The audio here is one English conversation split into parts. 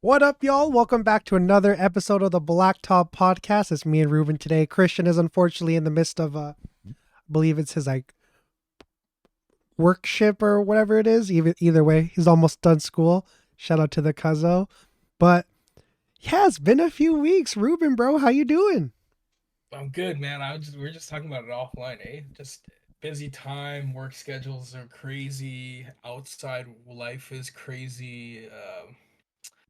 What up, y'all? Welcome back to another episode of the Blacktop Podcast. It's me and Ruben today. Christian is unfortunately in the midst of, I believe it's his like workship or whatever it is. Either way, he's almost done school. Shout out to the Cuzzo. But yeah, it's been a few weeks. Ruben, bro, how you doing? I'm good, man. We were just talking about it offline, eh? Just busy time, work schedules are crazy, outside life is crazy,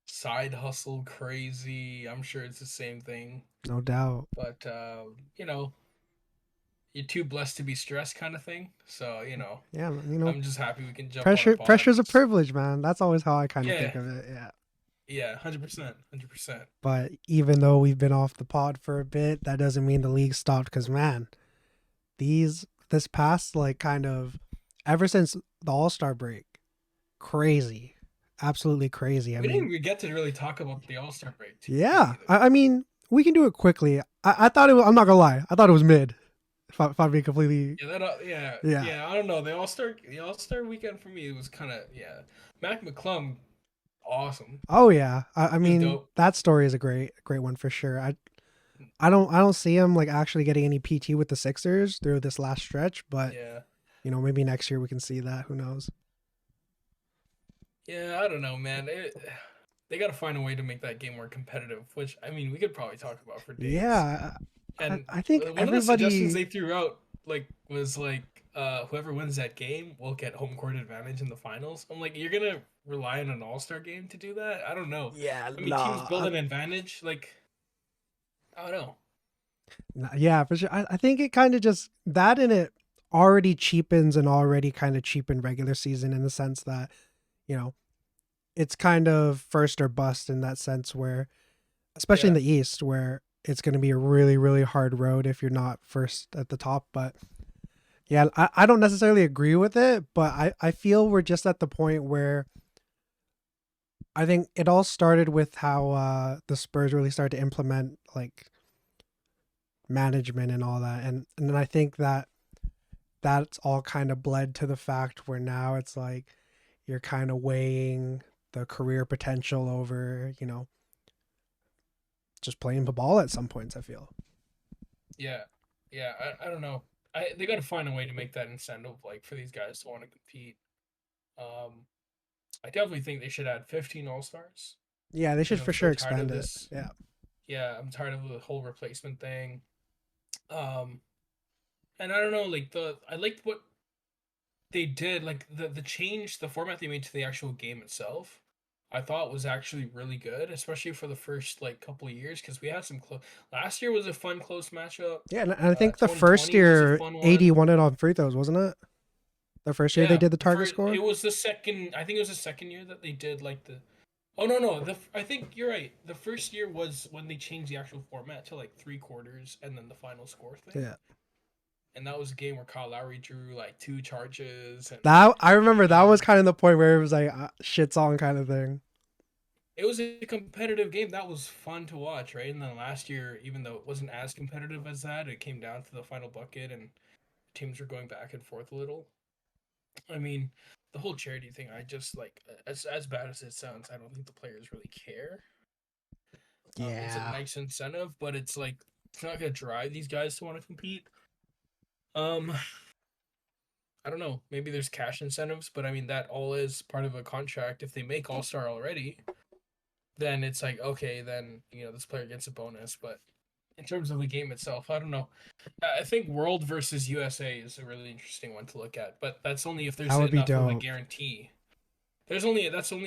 side hustle crazy. I'm sure it's the same thing, No doubt. but you know, you're too blessed to be stressed kind of thing. So, Yeah, I'm just happy we can jump on a pod pressure's and a just privilege, man. That's always how I kind of think yeah, of it. Yeah. yeah, 100%, 100%. But even though we've been off the pod for a bit, that doesn't mean the league stopped. Because man, this past like kind of ever since the All-Star break, crazy, absolutely crazy. I We didn't mean, even get to really talk about the All-Star break yeah, either. I mean, we can do it quickly. I thought it was, I'm not gonna lie, I thought it was mid, if I'm being completely. Yeah. Yeah. I don't know. The All Star weekend for me was kind of yeah. Mac McClung, awesome. Oh yeah, I He was mean dope. that story is a great one for sure. I don't see him like actually getting any PT with the Sixers through this last stretch, but Yeah, maybe next year we can see that. Who knows? yeah. I don't know, man. They got to find a way to make that game more competitive. Which I mean, we could probably talk about for days. Yeah, And I think one of the suggestions everybody. they threw out was whoever wins that game will get home court advantage in the finals. I'm like, you're gonna rely on an All Star game to do that? I don't know. Yeah, I mean, teams nah, build an advantage. I don't know. yeah, for sure. I think it kind of just that in it already cheapens an already kind of cheapened regular season in the sense that you know it's kind of first or bust in that sense where, especially in Yeah, the East, where it's going to be a really hard road if you're not first at the top. But yeah, I don't necessarily agree with it, but I feel we're just at the point where I think it all started with how the Spurs really started to implement like management and all that, and then I think that that's all kind of bled to the fact where now it's like you're kind of weighing the career potential over just playing the ball at some points. I feel. yeah, yeah. I don't know. They got to find a way to make that incentive, like for these guys to want to compete. Um, I definitely think they should add 15 All Stars. Yeah, they should I'm for so sure tired expand of it. this. Yeah. Yeah, I'm tired of the whole replacement thing. Um, and I don't know, I liked what they did, like the change, the format they made to the actual game itself. I thought was actually really good, especially for the first like couple of years because we had some close. Last year was a fun close matchup. Yeah, and I think the first 2020 was a year fun 80 one. won it on free throws, wasn't it? The first year they Yeah, did the the target first score. it was the second. I think it was the second year that they did like the. Oh no, I think you're right. The first year was when they changed the actual format to like three quarters and then the final score thing. Yeah. And that was a game where Kyle Lowry drew like two charges, and That I remember that was um, kind of the point where it was like shit song kind of thing. it was a competitive game that was fun to watch, right? And then last year, even though it wasn't as competitive as that, it came down to the final bucket, and teams were going back and forth a little. I mean, the whole charity thing, I just like as bad as it sounds, I don't think the players really care. It's a Yeah. nice incentive, but it's not gonna drive these guys to want to compete. Um, I don't know. Maybe there's cash incentives, but I mean that all is part of a contract. If they make All Star already, then it's like okay, then this player gets a bonus. But in terms of the game itself, I don't know. I think World versus USA is a really interesting one to look at, but that's only if That there's would be enough of a dope. guarantee. That's only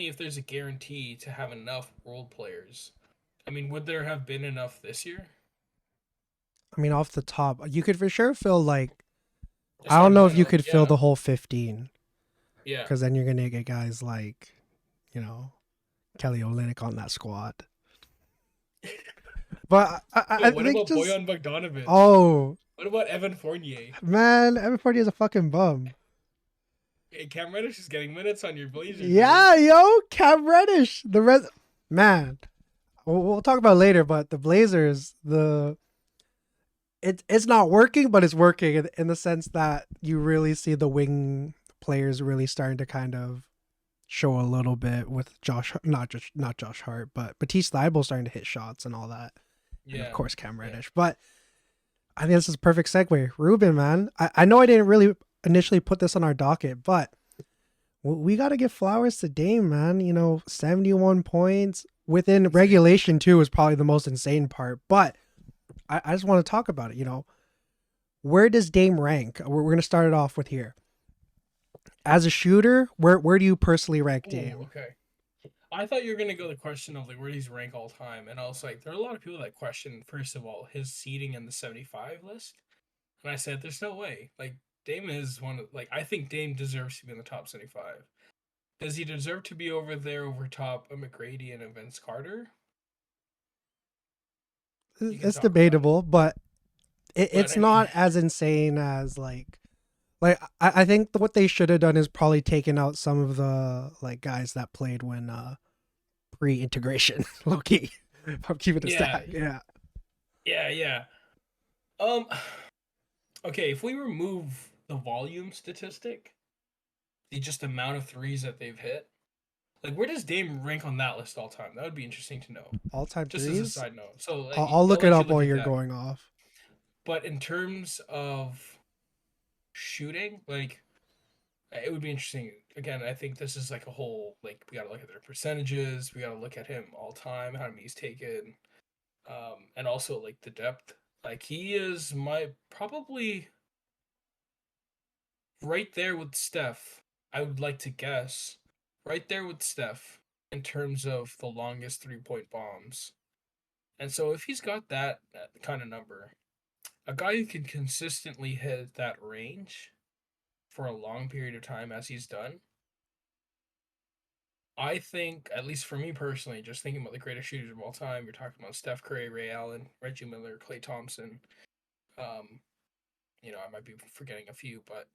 if there's a guarantee to have enough World players. I mean, would there have been enough this year? I mean, off the top, you could for sure fill like That's I what don't I'm know trying if to you like. could fill Yeah, the whole 15 yeah. because then you're gonna get guys like you know Kelly Olynyk on that squad. But Yo, I what think about just Boyan Bogdanovic? oh What about Evan Fournier? man, everybody is a fucking bum. Hey, Cam Reddish is getting minutes on your Blazers, dude. Yeah, yo, Cam Reddish, the red man. We'll talk about it later, but the Blazers, it's not working, but it's working in the sense that you really see the wing players really starting to kind of show a little bit with not Josh Hart, but Batiste Thibault starting to hit shots and all that, and of Yeah, course Cam yeah, Reddish. But I think this is a perfect segue. Ruben, man, I know I didn't really initially put this on our docket, but we got to give flowers to Dame, man. 71 points within insane. regulation too is probably the most insane part. But I just want to talk about it. Where does Dame rank? We're going to start it off with here. As a shooter, where do you personally rank Oh, Dame? okay. I thought you were gonna go the question of like where does he rank all time, and I was like, there are a lot of people that question first of all his seating in the 75 list, and I said, there's no way. Like Dame is one of like I think Dame deserves to be in the top 75. Does he deserve to be over there over top a McGrady and a Vince Carter? You can It's talk about it, debatable, but but it's I mean, not as insane as I think what they should have done is probably taken out some of the like guys that played when pre-integration. Low key, I'm keeping it yeah, stack. Yeah, yeah. Um, okay, if we remove the volume statistic, the just amount of threes that they've hit, like where does Dame rank on that list all time? That would be interesting to know. all time Just as a threes. side note. So I'll I'll look it let you up look while at you're that. going off. But in terms of shooting, like it would be interesting. Again, I think this is like a whole like we got to look at their percentages. We got to look at him all time, how many he's taken, and also like the depth. Like he is my probably right there with Steph. I would like to guess right there with Steph in terms of the longest 3-point bombs. And so if he's got that kind of number, a guy who can consistently hit that range for a long period of time as he's done, I think, at least for me personally, just thinking about the greatest shooters of all time, you're talking about Steph Curry, Ray Allen, Reggie Miller, Klay Thompson. Um, I might be forgetting a few, but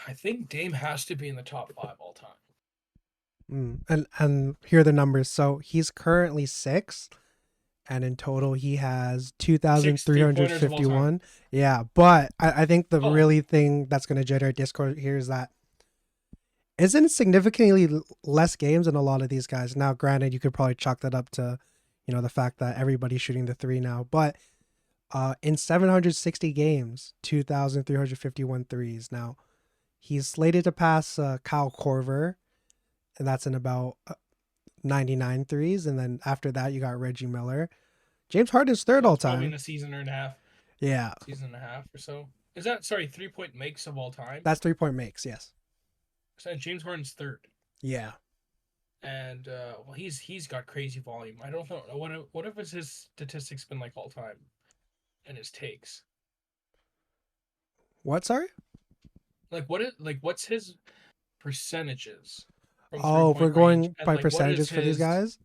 I think Dame has to be in the top five all time. And here are the numbers. So he's currently sixth, and in total he has Six three pointers of all time. 2,351. Yeah, but I think the Oh, really thing that's going to generate discord here is that isn't significantly less games than a lot of these guys. Now, granted, you could probably chalk that up to, the fact that everybody's shooting the three now, but in 760 games, 2,351 threes. Now, he's slated to pass Kyle Korver, and that's in about 99 threes. And then after that, you got Reggie Miller. James Harden's third so all it's probably in time. a season and a half, Yeah, season and a half or so. Is that sorry 3-point makes of all time? that's 3-point makes. Yes. So James Harden's third, Yeah. and well, he's got crazy volume. I don't know what have his statistics been like all time and his takes. What? Sorry. What's his percentages from three Oh, if we're point range, going and by like what is percentages for these his guys.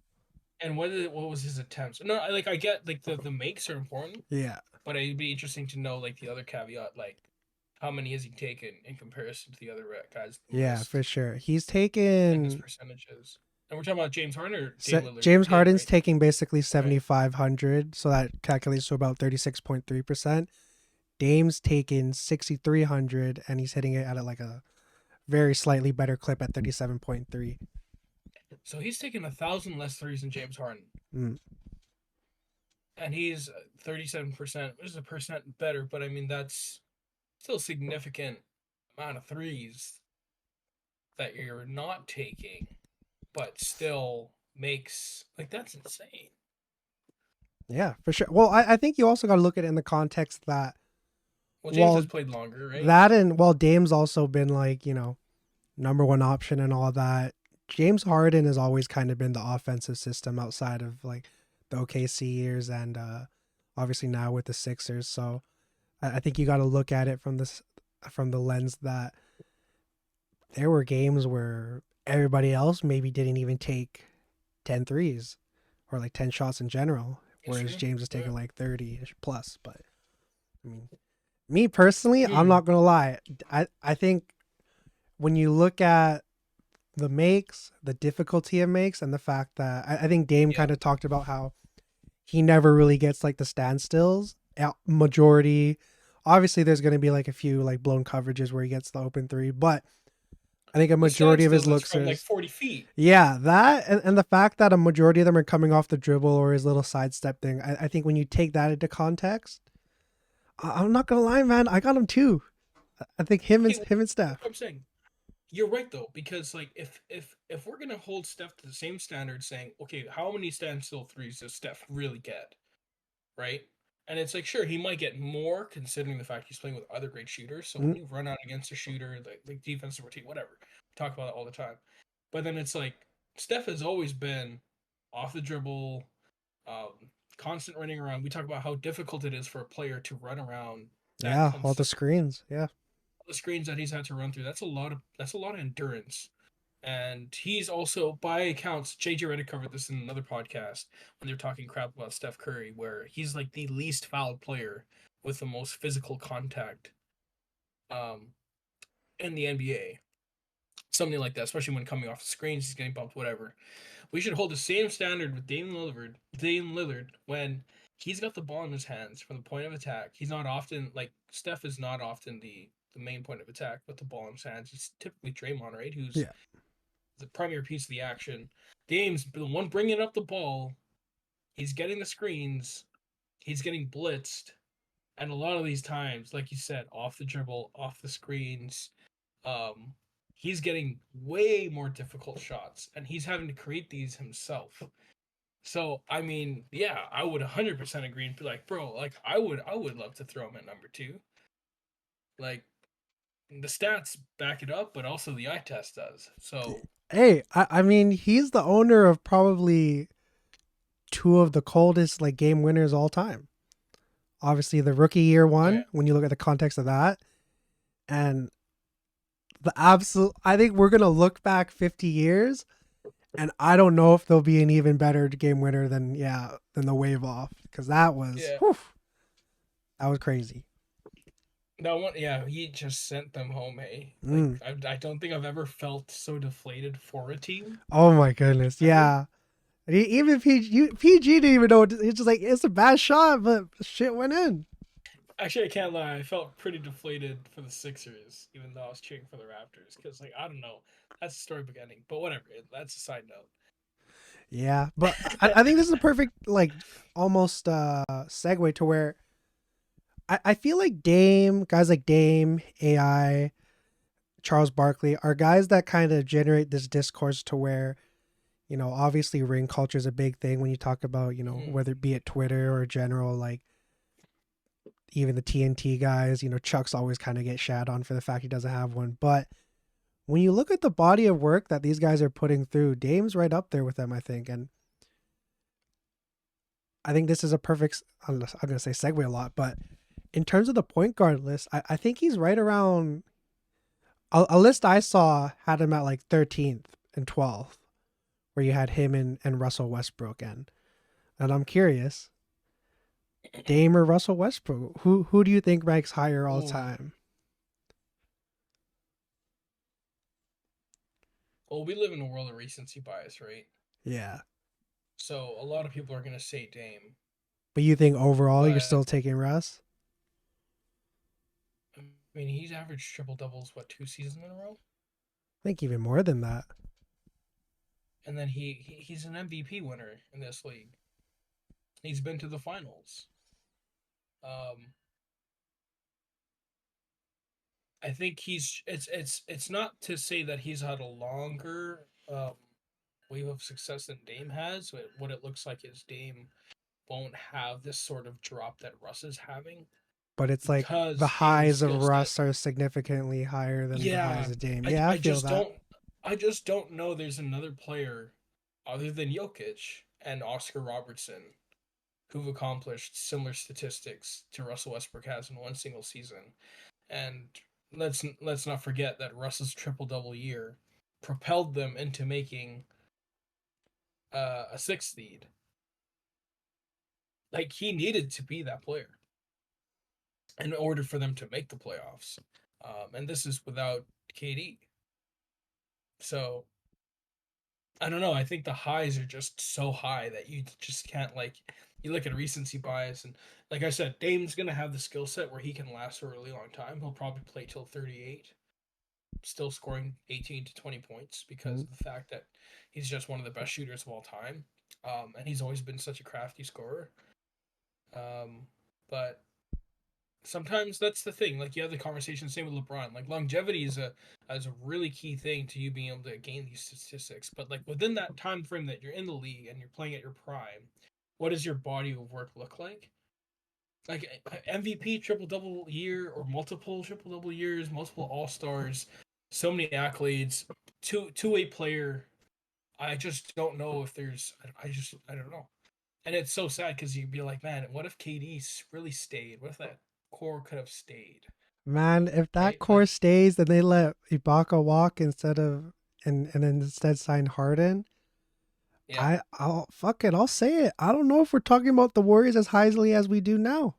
and what was his attempts? No, I get like the makes are important, Yeah. but it'd be interesting to know like the other caveat, like how many has he taken in comparison to the other guys on the Yeah, list for sure. He's and his taken percentages. And we're talking about James Harden or Dame Lillard? James Dame, Harden's right? taking basically Okay. 7,500, so that calculates to about 36.3%. Dame's taking 6,300, and he's hitting it at like a very slightly better clip at 37.3. So he's taken 1,000 less threes than James Harden, Mm. and he's 37%, which is a percent better, but I mean that's still a significant amount of threes that you're not taking, but still makes like that's insane. Yeah, for sure. Well, I think you also got to look at it in the context that Well, James has while played longer, right? that and while Dame's also been like, number one option and all that, James Harden has always kind of been the offensive system outside of like the OKC years and obviously now with the Sixers. So I think you got to look at it from the lens that there were games where everybody else maybe didn't even take 10 threes or like 10 shots in general, It's whereas true. James is Yeah. taking like 30 plus. But I mean, me personally, I'm Hmm. not going to lie. I think when you look at the makes, the difficulty it makes, and the fact that I think Dame Yeah. kind of talked about how he never really gets like the standstills. Majority, obviously, there's going to be like a few like blown coverages where he gets the open three, but I think a The majority of standstill his that's looks from like is 40 feet. yeah, that and the fact that a majority of them are coming off the dribble or his little sidestep thing. I think when you take that into context, I'm not gonna lie, man, I got him too. I think Okay, him and that's what Steph. I'm saying. You're right though, because like if we're gonna hold Steph to the same standard, saying okay, how many standstill threes does Steph really get, right? And it's like sure he might get more considering the fact he's playing with other great shooters. So when Mm, you run out against a shooter, like defensive routine, whatever, we talk about it all the time. But then it's like Steph has always been off the dribble, constant running around. We talk about how difficult it is for a player to run around that yeah, all the consistent. screens. Yeah, The screens that he's had to run through, that's a lot of endurance. And he's also, by accounts, JJ Redick covered this in another podcast when they're talking crap about Steph Curry, where he's like the least fouled player with the most physical contact um, in the NBA. Something like that, especially when coming off the screens, he's getting bumped, whatever. We should hold the same standard with Dame Lillard when he's got the ball in his hands from the point of attack. He's not often like Steph is not often the main point of attack with the ball in his hands. It's typically Draymond, right? Who's yeah. the primary piece of the action. Dame's the one bringing up the ball. He's getting the screens. He's getting blitzed. And a lot of these times, like you said, off the dribble, off the screens, um, he's getting way more difficult shots, and he's having to create these himself. So I mean, yeah, I would 100% agree and be like, bro, like I would love to throw him at number two. Like the stats back it up, but also the eye test does. So Hey, I mean, he's the owner of probably two of the coldest like game winners all time. Obviously, the rookie year oh yeah, one, when you look at the context of that, and the absolute. I think we're gonna look back 50 years, and I don't know if there'll be an even better game winner than than the wave off because yeah. that was crazy. That one, yeah, he just sent them home. Hey, like Mm. I don't think I've ever felt so deflated for a team Oh my goodness, ever. yeah. Even PG didn't even know. It's just like it's a bad shot, but shit went in. Actually, I can't lie. I felt pretty deflated for the Sixers, even though I was cheering for the Raptors. Because, like, I don't know. That's a story beginning. But whatever. That's a side Yeah, but note. I think this is a perfect like almost segue to where I feel like guys like Dame, AI, Charles Barkley are guys that kind of generate this discourse to where, obviously ring culture is a big thing when you talk about, Mhm. whether it be at Twitter or general, like even the TNT guys, Chuck's always kind of get shat on for the fact he doesn't have one. But when you look at the body of work that these guys are putting through, Dame's right up there with them, I think. And I think this is a perfect, I'm going to say segue a lot, but in terms of the point guard list, I think he's right around a list I saw had him at like 13th and 12th, where you had him and Russell Westbrook. And I'm curious, Dame or Russell Westbrook, who do you think ranks higher all Oh, time? well, we live in a world of recency bias, right? Yeah. So a lot of people are going to say Dame. But you think overall you're But, still taking Russ? I mean, he's averaged triple doubles, what, 2 seasons in a row? I think even more than that. And then he's an MVP winner in this league. He's been to the finals. Um, I think it's not to say that he's had a longer wave of success than Dame has. But what it looks like is Dame won't have this sort of drop that Russ is having But it's like the because Dame's highs of skill set. Russ are significantly higher than the highs Yeah, of Dame. I Yeah, I I feel just that. don't I just don't know there's another player other than Jokic and Oscar Robertson who've accomplished similar statistics to Russell Westbrook has in one single season. And let's not forget that Russ's triple double year propelled them into making a sixth seed. Like he needed to be that player in order for them to make the playoffs, and this is without KD. So I don't know. I think the highs are just so high that you just can't like. You look at recency bias, and like I said, Dame's gonna have the skill set where he can last for a really long time. He'll probably play till 38. still scoring 18 to 20 points because Mm. of the fact that he's just one of the best shooters of all time. And he's always been such a crafty scorer. But sometimes that's the thing. Like you have the conversation, same with LeBron. Like longevity is a really key thing to you being able to gain these statistics. But like within that time frame that you're in the league and you're playing at your prime, what does your body of work look like? Like MVP triple double year or multiple triple double years, multiple All Stars, so many accolades, two-way player. I just don't know if there's. I don't know. And it's so sad because you'd be like, man, what if KD really stayed? What if that core could have stayed? Man, if that Right? core stays, then they let Ibaka walk instead of and then instead sign Harden. Yeah, I'll fuck it. I'll say it. I don't know if we're talking about the Warriors as highly as we do now.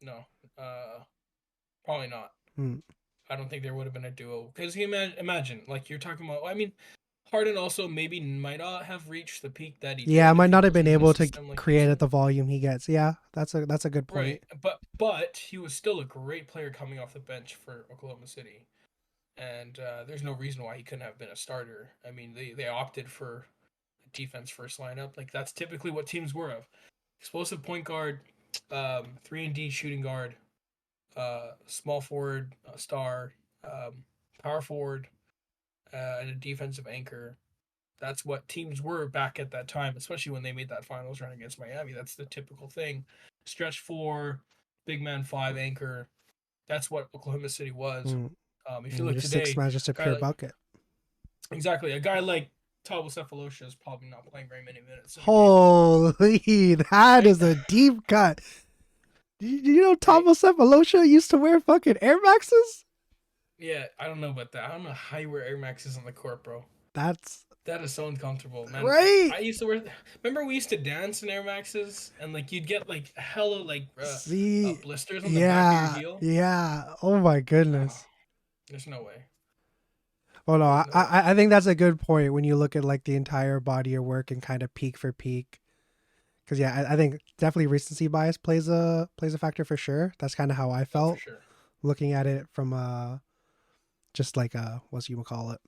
no, uh, probably not. Hmm. I don't think there would have been a duo because he imagine like you're talking about. I mean, Harden also maybe might not have reached the peak that he Yeah, I did if might he not have been wasn't in a able to system like create at Houston. the volume he gets. Yeah, that's a good Right, point. but he was still a great player coming off the bench for Oklahoma City, and there's no reason why he couldn't have been a starter. I mean, they opted for a defense first lineup. Like that's typically what teams were of: explosive point guard, 3-and-D shooting guard, small forward, star, power forward, and a defensive anchor. That's what teams were back at that time, especially when they made that finals run against Miami. That's the typical thing. Stretch four, big man five, anchor. That's what Oklahoma City was. Hmm. If you And look your six today, man is just a a guy pure like bucket. exactly a guy like Tabo Cephalosha is probably not playing very many minutes in a game, Holy, that right? is a deep cut. You know Right? Thomas Cephalosha used to wear fucking Air Maxes? Yeah, I don't know about that. I don't know how you wear Air Maxes on the court, bro. That's That is so uncomfortable, man. right. I used to wear. Remember, we used to dance in Air Maxes, and like you'd get like hella like See, blisters on the back of your yeah, heel. yeah. Oh my Oh, goodness. there's no way. Well, no, There's no way. I think that's a good point when you look at like the entire body of work and kind of peak for peak. Because yeah, I think definitely recency bias plays a factor for sure. That's kind of how I Oh, for felt sure. looking at it from just like what you would call it,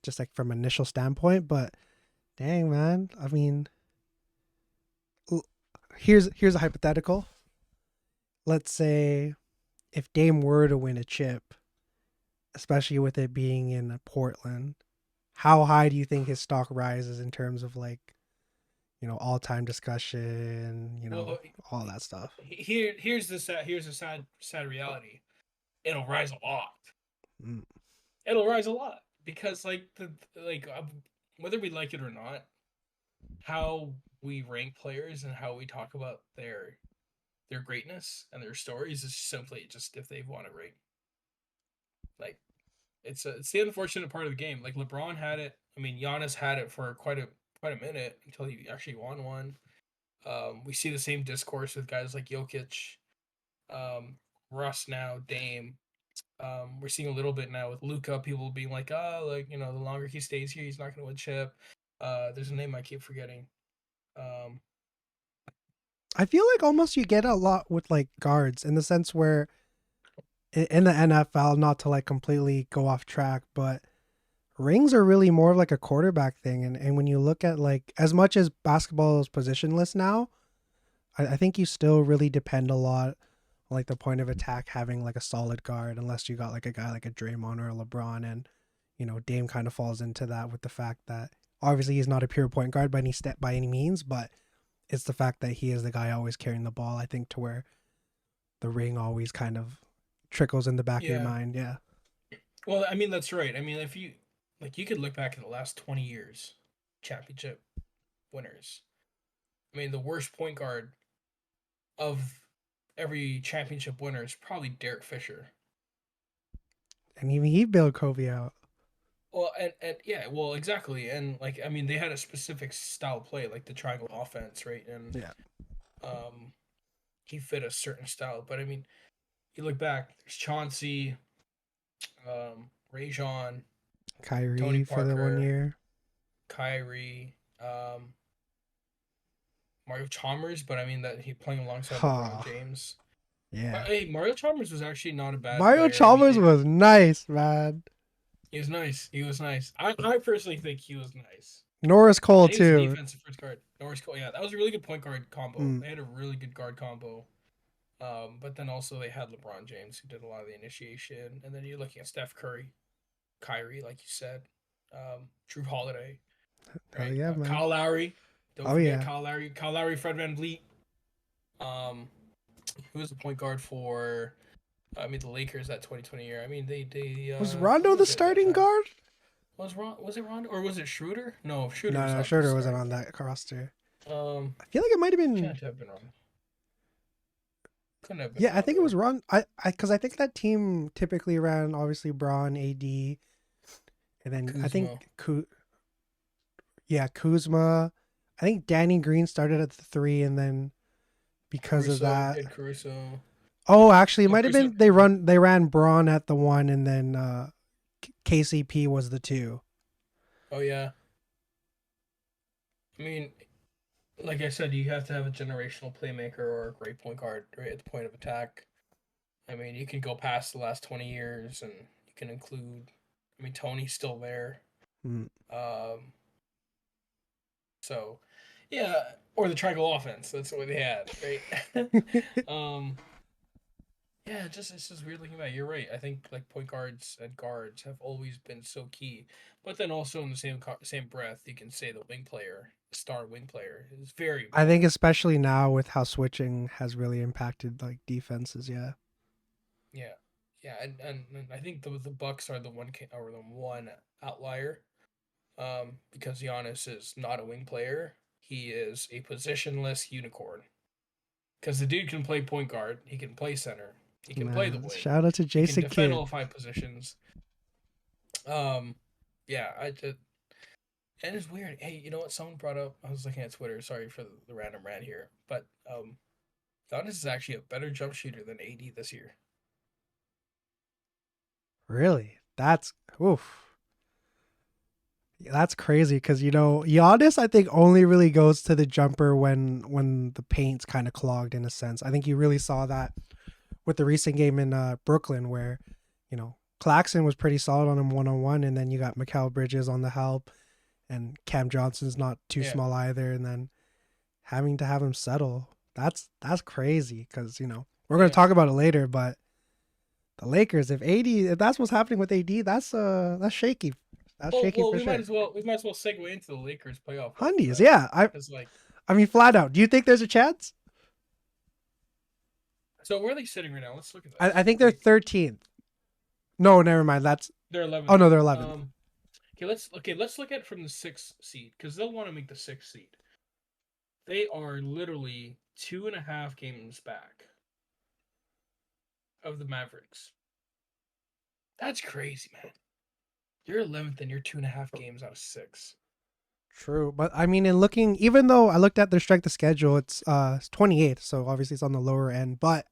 just like from initial standpoint. But dang man, I mean, here's a hypothetical. Let's say if Dame were to win a chip, especially with it being in Portland, how high do you think his stock rises in terms of like all time discussion, Well, all that stuff? here's the sad reality. It'll rise a lot. Mm. It'll rise a lot because like whether we like it or not, how we rank players and how we talk about their greatness and their stories is simply just if they've won a ring. Like it's the unfortunate part of the game. Like LeBron had it. I mean, Giannis had it for quite a minute until he actually won one. We see the same discourse with guys like Jokic, um, Russ now, Dame. We're seeing a little bit now with Luca. People being like, "Oh, like the longer he stays here, he's not going to win chip." There's a name I keep forgetting. Um, I feel like almost you get a lot with like guards in the sense where in the NFL, not to like completely go off track, but rings are really more of like a quarterback thing. And when you look at like as much as basketball is positionless now, I think you still really depend a lot on like the point of attack having like a solid guard, unless you got like a guy like a Draymond or a LeBron, and Dame kind of falls into that with the fact that obviously he's not a pure point guard by any step by any means, but it's the fact that he is the guy always carrying the ball. I think to where the ring always kind of trickles in the back of your yeah. mind. Yeah. Well, I mean that's right. I mean, if you like, you could look back at the last 20 years, championship winners. I mean, the worst point guard of every championship winner is probably Derek Fisher. And even he bailed Kobe out. Well, and yeah, well, exactly, and like I mean, they had a specific style of play, like the triangle offense, right? And Yeah. um, he fit a certain style. But I mean, you look back, there's Chauncey, Rajon, Tony Kyrie for the one Parker, year. Kyrie, Mario Chalmers, but I mean that he playing alongside LeBron Ha. James. Yeah. Hey, Mario Chalmers was actually not a bad Mario player. I mean, Chalmers was nice, man. he was nice. He was nice. I personally think he was nice. Norris Cole And he was a too. defensive first guard. Norris Cole, yeah, that was a really good point guard combo. Mm. They had a really good guard combo. But then also they had LeBron James who did a lot of the initiation, and then you're looking at Steph Curry, Kyrie, like you said, Drew Holiday, Hell right? yeah, man. Kyle Lowry. Don't Oh forget yeah. Kyle Lowry. Kyle Lowry, Fred Van Vliet. Um, who was the point guard for? I mean, the Lakers that 2020 year. I mean, Was they Rondo were the good that starting time. guard? Was it Rondo or was it Schroeder? No, Schroeder No, was no, not the Schroeder wasn't starting on guard. that roster. Um, I feel like it might have been. can't have been wrong. Couldn't have been Yeah, I think it was Rondo. Ron. Because I think that team typically ran obviously Braun, AD, and then I think Kuzma, yeah, Kuzma. I think Danny Green started at the three, and then because of Caruso, that, Ed Caruso. oh, actually, it No, might have Caruso. been they ran Braun at the one, and then KCP was the two. Oh yeah. I mean, like I said, you have to have a generational playmaker or a great point guard right at the point of attack. I mean, you can go past the last 20 years, and you can include. I mean, Tony's still there. Mm. Um, so, yeah, or the triangle offense. That's what they had, right? um, yeah, it's just weird looking back. You're right. I think like point guards and guards have always been so key, but then also in the same breath, you can say the wing player, the star wing player, is very I think important. especially now with how switching has really impacted like defenses. Yeah. Yeah, yeah, and I think the Bucks are the one outlier, because Giannis is not a wing player. He is a positionless unicorn. Because the dude can play point guard, he can play center, he can play the Man, wing, shout out to he can Jason defend Kidd. all five positions. Um, yeah, I just and it's weird. Hey, you know what? Someone brought up. I was looking at Twitter. Sorry for the random rant here, but Giannis is actually a better jump shooter than AD this year. Really? That's oof. That's crazy because Giannis I think only really goes to the jumper when the paint's kind of clogged in a sense. I think you really saw that with the recent game in Brooklyn where Claxton was pretty solid on him 1-on-1, and then you got Mikal Bridges on the help, and Cam Johnson's not too Yeah. small either, and then having to have him settle. That's crazy because we're gonna Yeah. talk about it later, but the Lakers, if that's what's happening with AD, that's shaky. That's shaky Well, for sure. we might as well segue into the Lakers playoff hopes Hundies, then, yeah. I because like, I mean flat out. Do you think there's a chance? so where are they sitting right now? Let's look at I this. think they're 13th. No, never mind. That's They're oh 11th. no, they're 11th. Let's look at it from the sixth seed because they'll want to make the sixth seed. They are literally 2.5 games back of the Mavericks. That's crazy, man. You're 11th and you're 2.5 games out of six. True, but I mean, in looking, even though I looked at their strength of schedule, it's 28th, so obviously it's on the lower end. But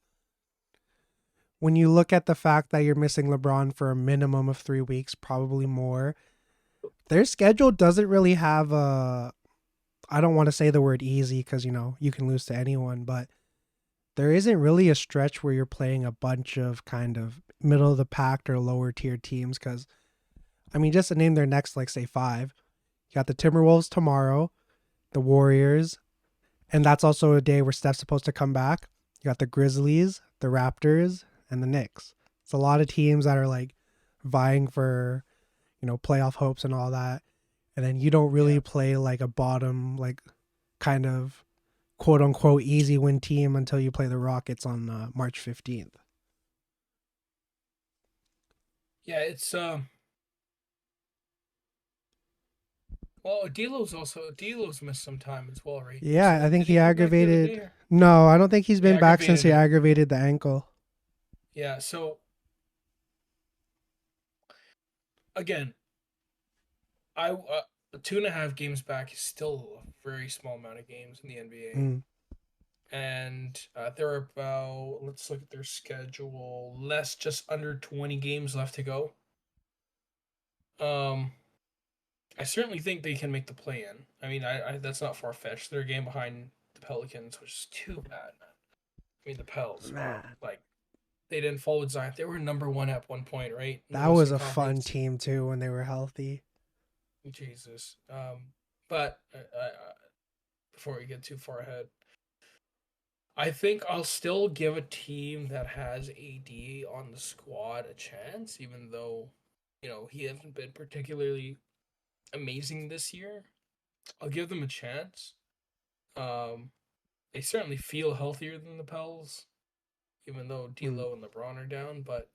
when you look at the fact that you're missing LeBron for a minimum of 3 weeks, probably more, their schedule doesn't really have a. I don't want to say the word easy because you can lose to anyone, but there isn't really a stretch where you're playing a bunch of kind of middle of the pack or lower tier teams. Because I mean, just to name their next, like say five, you got the Timberwolves tomorrow, the Warriors, and that's also a day where Steph's supposed to come back. You got the Grizzlies, the Raptors, and the Knicks. It's a lot of teams that are like vying for, playoff hopes and all that. And then you don't Yeah. really play like a bottom, like kind of quote unquote easy win team until you play the Rockets on March 15th. Yeah, it's well, D'Lo's missed some time as well, right? Yeah, I think Did he he come back the other day? aggravated. Or? No, I don't think he's He been back since aggravated he it. aggravated the ankle. Yeah. So again, I 2.5 games back is still a very small amount of games in the NBA. Mm. And there are about, let's look at their schedule, just under 20 games left to go. Um, I certainly think they can make the play in. I mean, I that's not far fetched. They're a game behind the Pelicans, which is too bad, man. I mean, the Pels. Wow, Man, like they didn't fall with Zion. They were number one at one point, right, in the that was Western a fun Conference. team too when they were healthy. Jesus. But before we get too far ahead, I think I'll still give a team that has AD on the squad a chance, even though, he hasn't been particularly amazing this year. I'll give them a chance. Um, they certainly feel healthier than the Pels, even though Mm. D'Lo and LeBron are down. But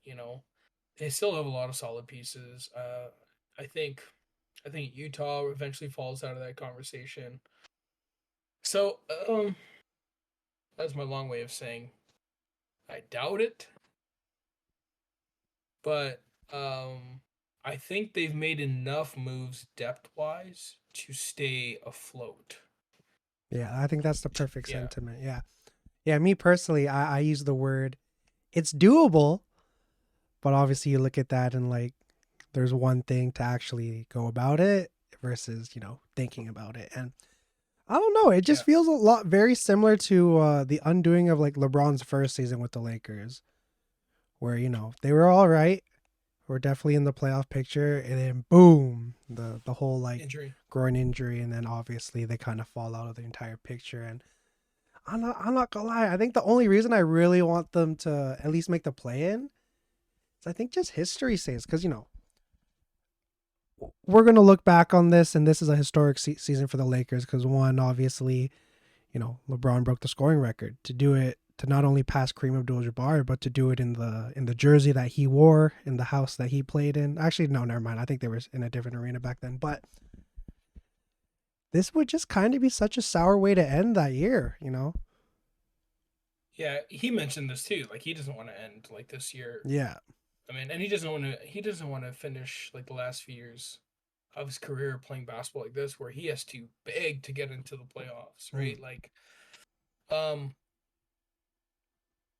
they still have a lot of solid pieces. I think, I think Utah eventually falls out of that conversation. So, that's my long way of saying I doubt it, but I think they've made enough moves depth wise to stay afloat. Yeah, I think that's the perfect Yeah, sentiment. Yeah. Yeah, me personally, I use the word it's doable, but obviously you look at that and like there's one thing to actually go about it versus, thinking about it. And I don't know, it just yeah, feels a lot very similar to the undoing of like LeBron's first season with the Lakers, where, they were all right. We're definitely in the playoff picture, and then boom, the whole like injury. groin injury, and then obviously they kind of fall out of the entire picture. And I'm not gonna lie, I think the only reason I really want them to at least make the play in is I think just history says because we're gonna look back on this, and this is a historic season for the Lakers because one, obviously, LeBron broke the scoring record to do it to not only pass Kareem Abdul-Jabbar, but to do it in the jersey that he wore in the house that he played in. Actually, no, never mind. I think they were in a different arena back then. But this would just kind of be such a sour way to end that year. Yeah, he mentioned this too. Like he doesn't want to end like this year. Yeah. I mean, and he doesn't want to. He doesn't want to finish like the last few years of his career playing basketball like this, where he has to beg to get into the playoffs, Mm. right? Like, um,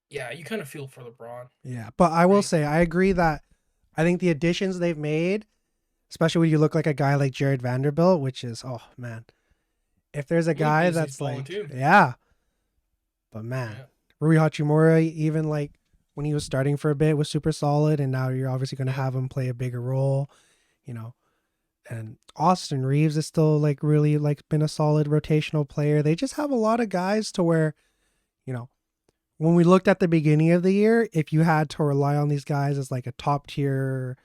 yeah, you kind of feel for LeBron, Yeah. But I will right? say, I agree that I think the additions they've made, especially when you look like a guy like Jared Vanderbilt, which is, oh man, if there's a guy Beasley's that's balling like, too. yeah, but man, Yeah, Rui Hachimura, even like when he was starting for a bit, was super solid, and now you're obviously going to yeah, have him play a bigger role, you know. And Austin Reeves is still like really like been a solid rotational player. They just have a lot of guys to where, you know, when we looked at the beginning of the year, if you had to rely on these guys as like a top tier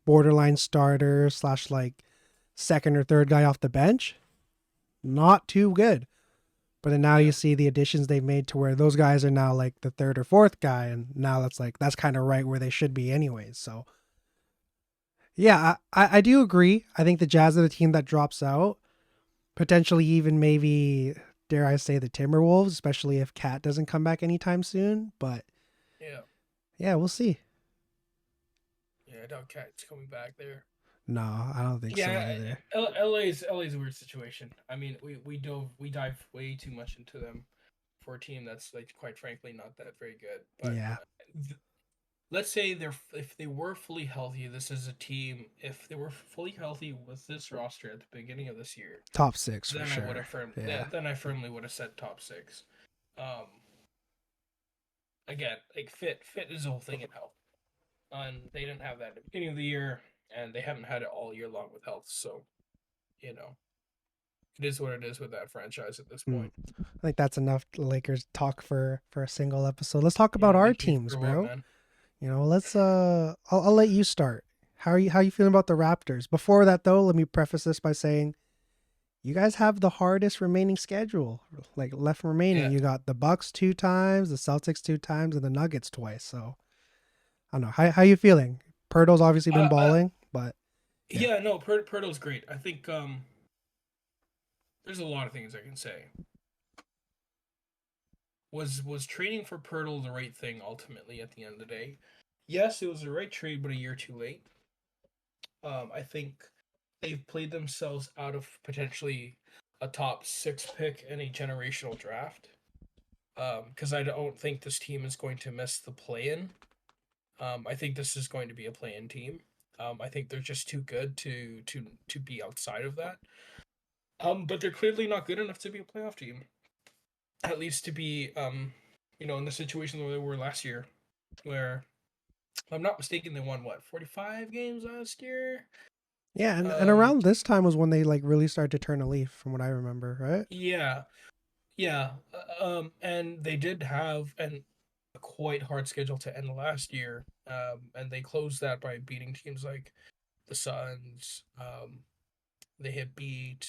borderline starter slash like second or third guy off the bench, not too good. But then now you yeah, see the additions they've made to where those guys are now like the third or fourth guy, and now that's kind of right where they should be anyways. So yeah, I do agree. I think the Jazz are the team that drops out, potentially even maybe dare I say the Timberwolves, especially if Cat doesn't come back anytime soon. But yeah, yeah, we'll see. yeah. I doubt Cat's coming back there. No, I don't think so Yeah, either. LA's a weird situation. I mean, we dive way too much into them for a team that's like quite frankly not that very good. But Yeah, let's say if they were fully healthy, this is a team. If they were fully healthy with this roster at the beginning of this year, top six for then I would sure. have Yeah, then I firmly would have said top six. Um, again, like fit is the whole thing in health, and they didn't have that at the beginning of the year, and they haven't had it all year long with health. So you know, it is what it is with that franchise at this hmm. point. I think that's enough Lakers talk for a single episode. Let's talk about Yeah, our victories teams, for what, bro. man? Let's I'll let you start. How you feeling about the Raptors? Before that though, let me preface this by saying you guys have the hardest remaining schedule. Like left remaining. Yeah, You got the Bucks two times, the Celtics two times, and the Nuggets twice. So I don't know. How you feeling? Pirtle's obviously been I balling, but yeah. yeah, no, Pirtle's great. I think there's a lot of things I can say. Was trading for Pirtle the right thing ultimately at the end of the day? Yes, it was the right trade, but a year too late. I think they've played themselves out of potentially a top six pick in a generational draft. Because I don't think this team is going to miss the play-in. I think this is going to be a play-in team. I think they're just too good to be outside of that. But they're clearly not good enough to be a playoff team. At least to be in the situation where they were last year, where if I'm not mistaken, they won what 45 games last year. Yeah, and Um, around this time was when they like really started to turn a leaf, from what I remember, right? yeah, yeah, and they did have a quite hard schedule to end last year, and they closed that by beating teams like the Suns. They had beat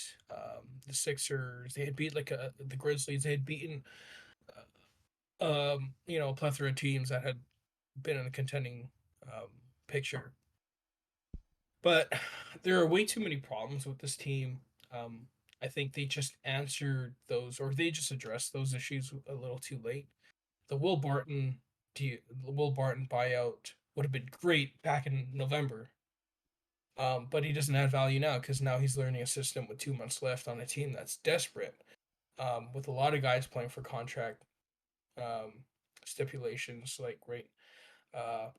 the Sixers. They had beat the Grizzlies. They had beaten a plethora of teams that had been in the contending um, picture. But there are way too many problems with this team. Um, I think they just answered those, or they just addressed those issues a little too late. The the Will Barton buyout would have been great back in November, but he doesn't add value now because now he's learning a system with 2 months left on a team that's desperate, with a lot of guys playing for contract um, stipulations. Like right, uh,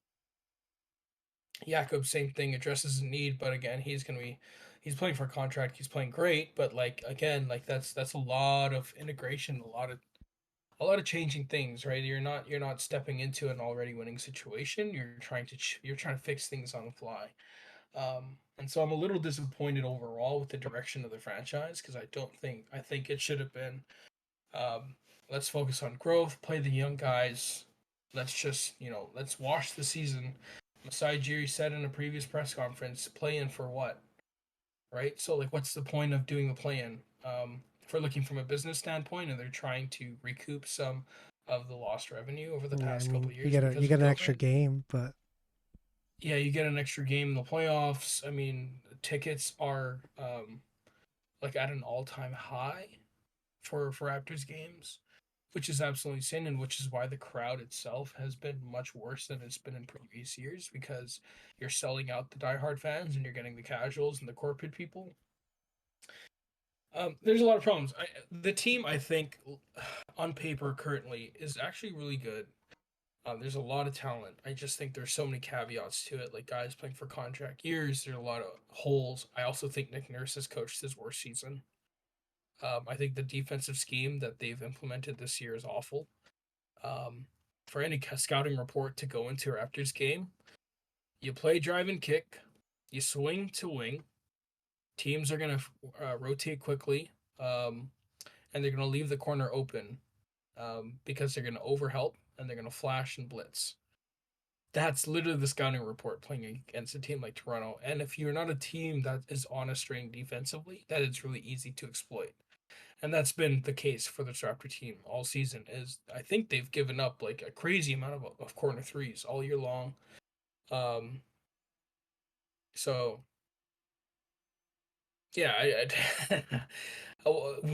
Jakob, same thing, addresses a need, but again, he's playing for a contract. He's playing great, but like again, like that's a lot of integration, a lot of changing things, right? You're not stepping into an already winning situation. You're trying to fix things on the fly. And so I'm a little disappointed overall with the direction of the franchise because I think it should have been, um, let's focus on growth, play the young guys. Let's wash the season. Masai Ujiri said in a previous press conference, play in for what, right? So like, what's the point of doing the play in? If we're looking from a business standpoint, and they're trying to recoup some of the lost revenue over the Yeah, I past couple mean of you years get a you because of get an extra COVID. game, but Yeah, you get an extra game in the playoffs. I mean, tickets are like at an all-time high for Raptors games, which is absolutely insane, and which is why the crowd itself has been much worse than it's been in previous years because you're selling out the diehard fans and you're getting the casuals and the corporate people. There's a lot of problems. The team, I think, on paper currently is actually really good. There's a lot of talent. I just think there's so many caveats to it, like guys playing for contract years. There's a lot of holes. I also think Nick Nurse has coached his worst season. I think the defensive scheme that they've implemented this year is awful. Um, for any scouting report to go into Raptors game, you play drive and kick, you swing to wing. Teams are going to rotate quickly, um, and they're going to leave the corner open because they're going to overhelp and they're going to flash and blitz. That's literally the scouting report playing against a team like Toronto. And if you're not a team that is on a string defensively, that it's really easy to exploit. And that's been the case for the Raptor team all season. Is I think they've given up like a crazy amount of corner threes all year long. Um, so yeah,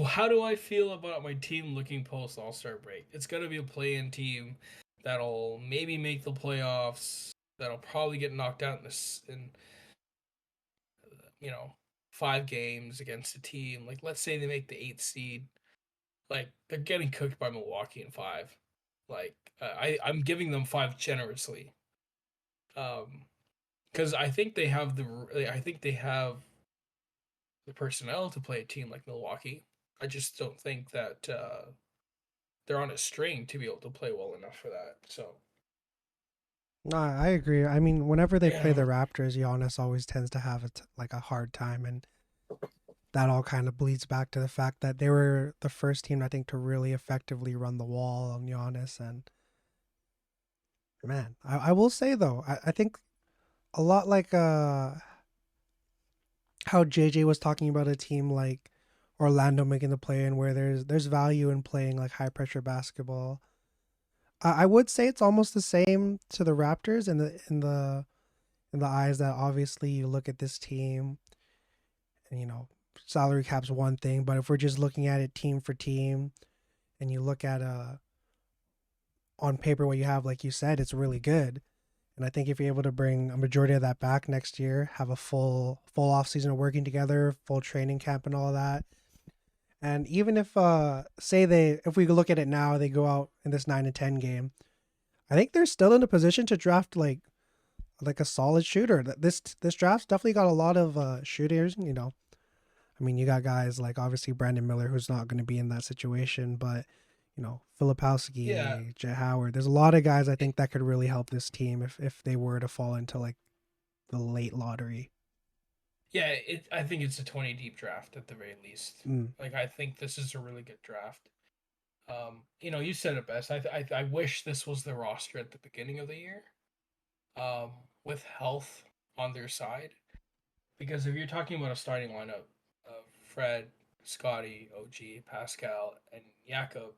how do I feel about my team looking post All Star break? It's gonna be a play-in team that'll maybe make the playoffs. That'll probably get knocked out in you know 5 games against a team like, let's say they make the 8th seed. Like, they're getting cooked by Milwaukee in 5. Like, I'm giving them 5 generously. Um, because I think they have the personnel to play a team like Milwaukee. I just don't think that they're on a string to be able to play well enough for that. So no, I agree. I mean, whenever they play yeah, the Raptors, Giannis always tends to have like a hard time, and that all kind of bleeds back to the fact that they were the first team I think to really effectively run the wall on Giannis. And man, I will say though, I think a lot like how JJ was talking about a team like Orlando making the play in where there's value in playing like high pressure basketball. I would say it's almost the same to the Raptors in the eyes that obviously you look at this team and salary cap's one thing, but if we're just looking at it team for team and you look at on paper what you have, like you said, it's really good. And I think if you're able to bring a majority of that back next year, have a full off season of working together, full training camp and all that. And even if say they if we look at it now, they go out in this 9-10 game, I think they're still in a position to draft like a solid shooter. This draft's definitely got a lot of shooters, I mean, you got guys like obviously Brandon Miller who's not going to be in that situation, but Yeah, Filipowski, Jet Howard. There's a lot of guys I think that could really help this team if they were to fall into like the late lottery. yeah. I think it's a 20 deep draft at the very least. Mm. Like I think this is a really good draft. You said it best. I wish this was the roster at the beginning of the year, um, with health on their side. Because if you're talking about a starting lineup of Fred, Scotty, OG, Pascal, and Jakob,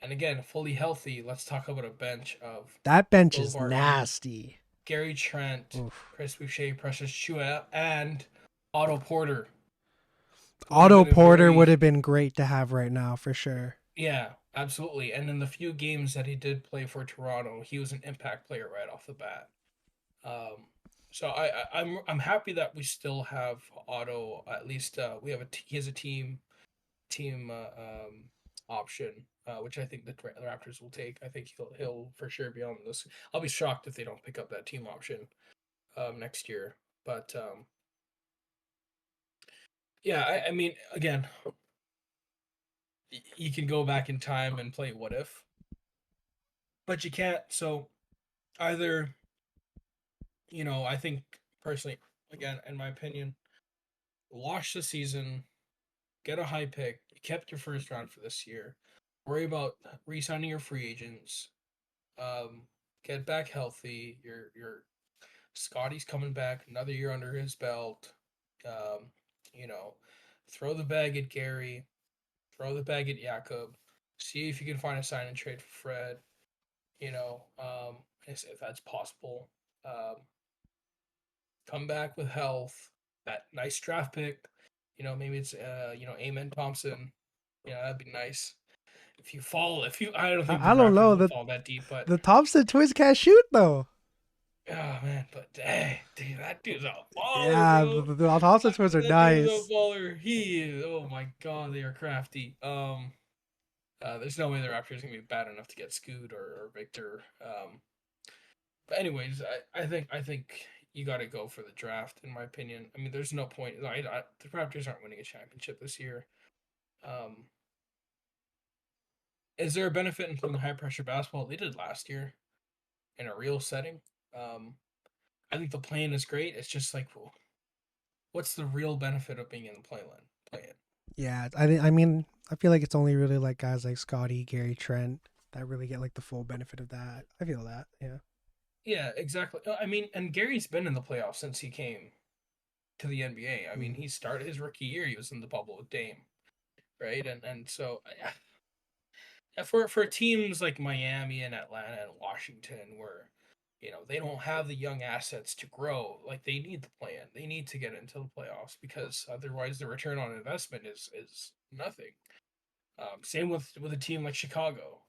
and again fully healthy, let's talk about a bench of That bench Will is Barton, nasty. Gary Trent, Oof. Chris Boucher, Precious Chua, and Otto Porter, who has Otto been a Porter would very have been great to have right now for sure. yeah, absolutely. And in the few games that he did play for Toronto, he was an impact player right off the bat. Um, so I'm happy that we still have Otto. At least we have he has a team option, which I think the Raptors will take. I think he'll for sure be on this. I'll be shocked if they don't pick up that team option next year. But yeah, I mean, again, you can go back in time and play what if, but you can't. So either I think personally, again, in my opinion, wash the season, get a high pick. You kept your first round for this year. Worry about re-signing your free agents. Um, get back healthy. Your Scotty's coming back, another year under his belt. Um, you know, throw the bag at Gary, throw the bag at Jakob. See if you can find a sign and trade for Fred. If that's possible. Um, come back with health. That nice draft pick. Maybe it's Amen Thompson. That'd be nice. If you, I don't think the I don't Raptors know. will The fall that deep, but the Thompson twins can't shoot though. oh man, but hey, dude, that dude's a baller, Yeah, bro. the Thompson twins are That dude's a nice. baller. He is. Oh my god, they are crafty. There's no way the Raptors are gonna be bad enough to get Scoot or Victor. But anyways, I think you got to go for the draft, in my opinion. I mean, there's no point. The Raptors aren't winning a championship this year. Um, is there a benefit in playing high pressure basketball? They did last year in a real setting. Um, I think the plan is great. It's just like, well, what's the real benefit of being in the play in? Yeah, I mean, I feel like it's only really like guys like Scotty, Gary Trent that really get like the full benefit of that. I feel that. Yeah. Yeah, exactly. I mean, and Gary's been in the playoffs since he came to the NBA. I mean, Mm. he started his rookie year. He was in the bubble with Dame, right? And so for teams like Miami and Atlanta and Washington, where they don't have the young assets to grow, like they need the plan. They need to get into the playoffs because otherwise the return on investment is nothing. Same with a team like Chicago.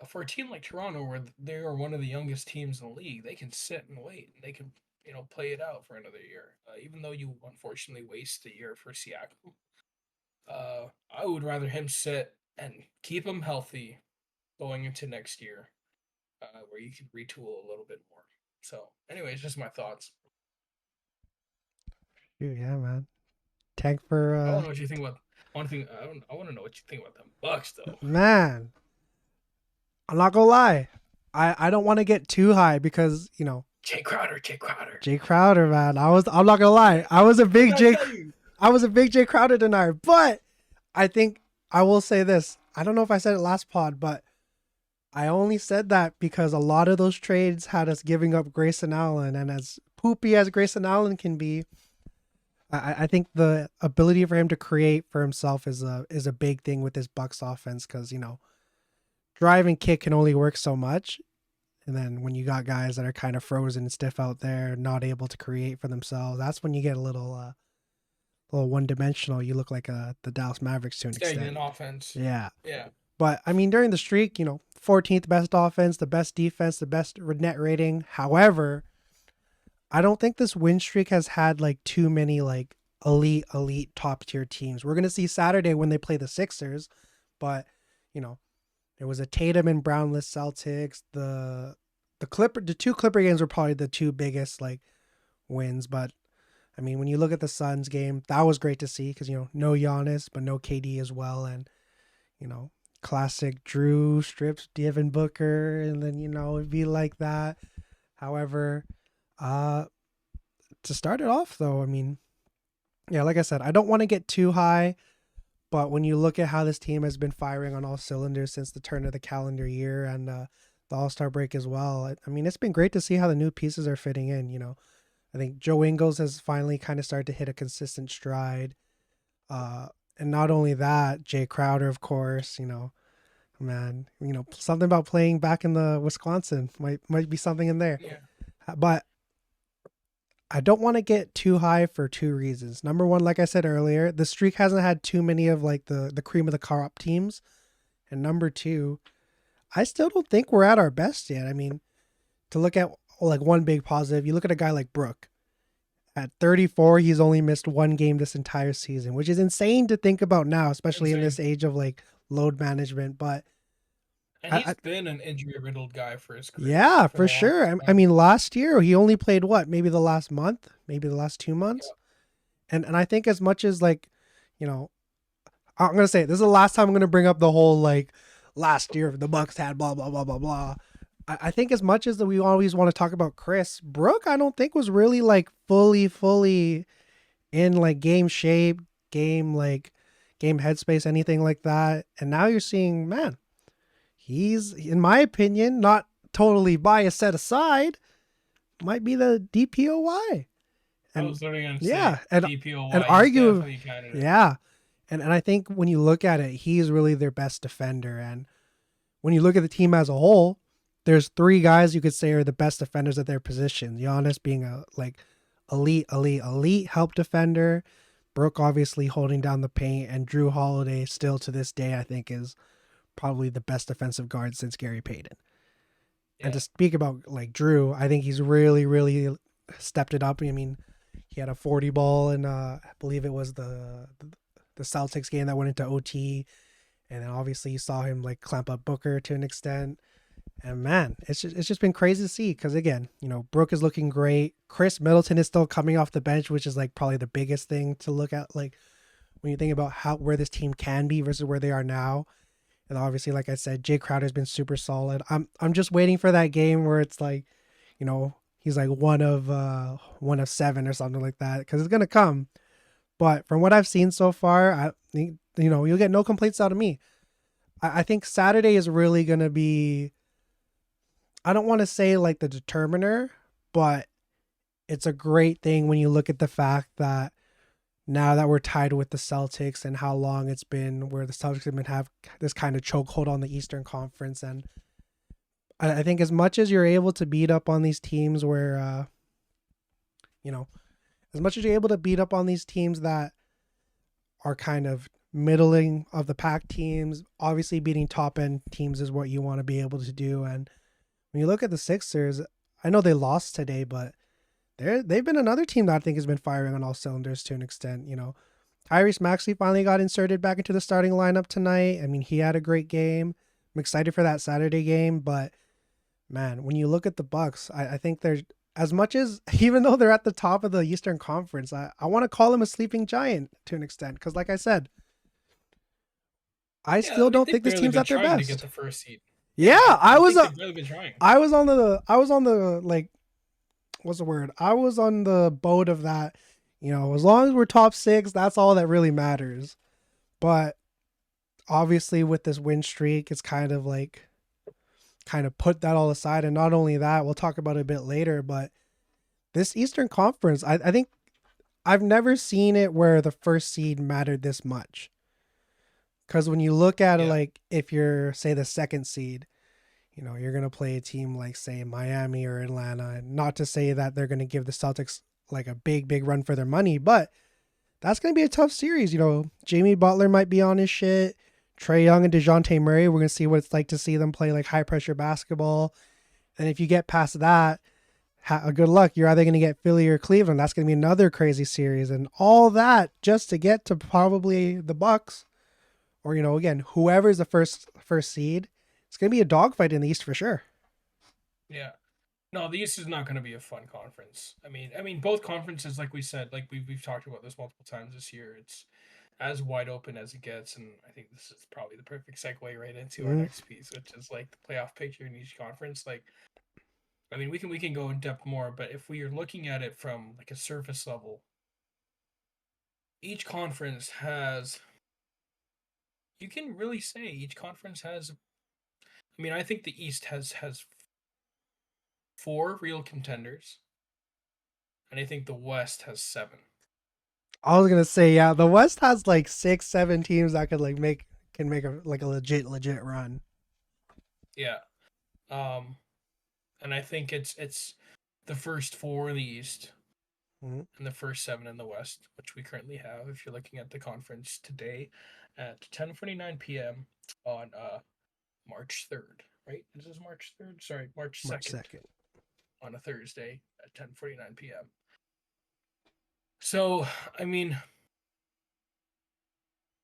For a team like Toronto, where they are one of the youngest teams in the league, they can sit and wait. They can play it out for another year. Even though you unfortunately waste the year for Siakam, I would rather him sit and keep him healthy going into next year, where you can retool a little bit more. So, anyways, just my thoughts. Shoot, yeah, man. Tank for I want to know what you think about. One thing I want to know what you think about them Bucks though. man. I'm not gonna lie. I don't want to get too high because Jay Crowder, Jay Crowder. Jay Crowder, man. I'm not gonna lie. What did I tell you? I was a big Jay Crowder denier, but I think I will say this. I don't know if I said it last pod, but I only said that because a lot of those trades had us giving up Grayson Allen, and as poopy as Grayson Allen can be, I think the ability for him to create for himself is a big thing with this Bucks offense because drive and kick can only work so much, and then when you got guys that are kind of frozen and stiff out there, not able to create for themselves, that's when you get a little one dimensional. You look like the Dallas Mavericks to an Stagnant extent. offense. Yeah. Yeah. But I mean, during the streak, 14th best offense, the best defense, the best net rating. However, I don't think this win streak has had like too many like elite top tier teams. We're gonna see Saturday when they play the Sixers, but you know, there was a Tatum and Brownless Celtics. The two Clipper games were probably the two biggest like wins. But I mean, when you look at the Suns game, that was great to see because no Giannis, but no KD as well, and you know classic Drew strips Devin Booker, and then it'd be like that. However, uh, to start it off though, I mean, yeah, like I said, I don't want to get too high, but when you look at how this team has been firing on all cylinders since the turn of the calendar year and the All Star break as well, I mean, it's been great to see how the new pieces are fitting in. I think Joe Ingles has finally kind of started to hit a consistent stride. Uh, and not only that, Jay Crowder, of course, man, something about playing back in the Wisconsin might be something in there. Yeah. But I don't want to get too high for two reasons. Number one, like I said earlier, the streak hasn't had too many of like the cream of the crop teams. And number two, I still don't think we're at our best yet. I mean, to look at like one big positive, you look at a guy like Brook. At 34, he's only missed one game this entire season, which is insane to think about now, especially in Insane. this age of like load management. But And I, he's I been an injury riddled guy for his career yeah, for the for longest sure. I time. mean, last year he only played what? Maybe the last month, maybe the last 2 months. Yeah. And I think as much as like, you know, I'm gonna say this is the last time I'm gonna bring up the whole like last year the Bucks had blah blah blah blah blah. I think as much as that we always want to talk about Chris Brook, I don't think was really like fully in like game shape, game like game headspace, anything like that. And now you're seeing, man, he's in my opinion not totally bias set aside, might be the DPOY. I And was literally gonna yeah, say and DPOY. He's argue, definitely a candidate. yeah. And I think when you look at it, he's really their best defender. And when you look at the team as a whole, there's three guys you could say are the best defenders at their position. Giannis being a like elite help defender. Brooke obviously holding down the paint, and Drew Holiday still to this day I think is probably the best defensive guard since Gary Payton. And Yeah. to speak about like Drew, I think he's really stepped it up. I mean, he had a 40 ball and I believe it was the Celtics game that went into OT, and then obviously you saw him like clamp up Booker to an extent. And man, it's just been crazy to see because again, Brooke is looking great. Chris Middleton is still coming off the bench, which is like probably the biggest thing to look at. Like when you think about how where this team can be versus where they are now. And obviously, like I said, Jay Crowder's been super solid. I'm just waiting for that game where it's like, he's like one of seven or something like that because it's gonna come. But from what I've seen so far, I think you'll get no complaints out of me. I think Saturday is really gonna be. I don't want to say like the determiner, but it's a great thing when you look at the fact that now that we're tied with the Celtics and how long it's been where the Celtics have been have this kind of chokehold on the Eastern Conference. And I think as much as you're able to beat up on these teams where, you know, as much as you're able to beat up on these teams that are kind of middling of the pack teams, obviously beating top end teams is what you want to be able to do. And when you look at the Sixers, I know they lost today, but they've been another team that I think has been firing on all cylinders to an extent. Tyrese Maxey finally got inserted back into the starting lineup tonight. I mean, he had a great game. I'm excited for that Saturday game, but man, when you look at the Bucks, I think they're as much as even though they're at the top of the Eastern Conference, I want to call them a sleeping giant to an extent because, like I said, I Yeah, still I mean don't they've think this barely team's been at their trying to get best. the first seed. Yeah, Yeah, I I was think a, they've barely been trying. I was on the like what's the word? I was on the boat of that. As long as we're top six, that's all that really matters. But obviously, with this win streak, it's kind of put that all aside. And not only that, we'll talk about it a bit later. But this Eastern Conference, I think I've never seen it where the first seed mattered this much. Because when you look at it, Yeah. like if you're say the second seed, you're gonna play a team like say Miami or Atlanta, and not to say that they're gonna give the Celtics like a big run for their money, but that's gonna be a tough series. Jamie Butler might be on his shit. Trae Young and DeJounte Murray, we're gonna see what it's like to see them play like high pressure basketball. And if you get past that, good luck. You're either gonna get Philly or Cleveland. That's gonna be another crazy series, and all that just to get to probably the Bucks or again whoever's the first seed. It's gonna be a dogfight in the East for sure. Yeah. No, the East is not going to be a fun conference. I mean, both conferences, like we said, like we've talked about this multiple times this year. as wide open as it gets, and I think this is probably the perfect segue right into our Mm. next piece, which is like the playoff picture in each conference. Like, I mean, we can go in depth more, but if we are looking at it from like a surface level, each conference has. You can really say each conference has. I mean, I think the East has four real contenders, and I think the West has seven. I was gonna say, yeah, the West has like 6, 7 teams that could like make a like a legit run. Yeah. Um, and I think it's the first four in the East Mm. and the first seven in the West, which we currently have. If you're looking at the conference today at 10:49 p.m. on March 3rd, right? This is March 3rd. Sorry, March March 2nd 2nd. on a Thursday at 10:49 p.m. So, I mean,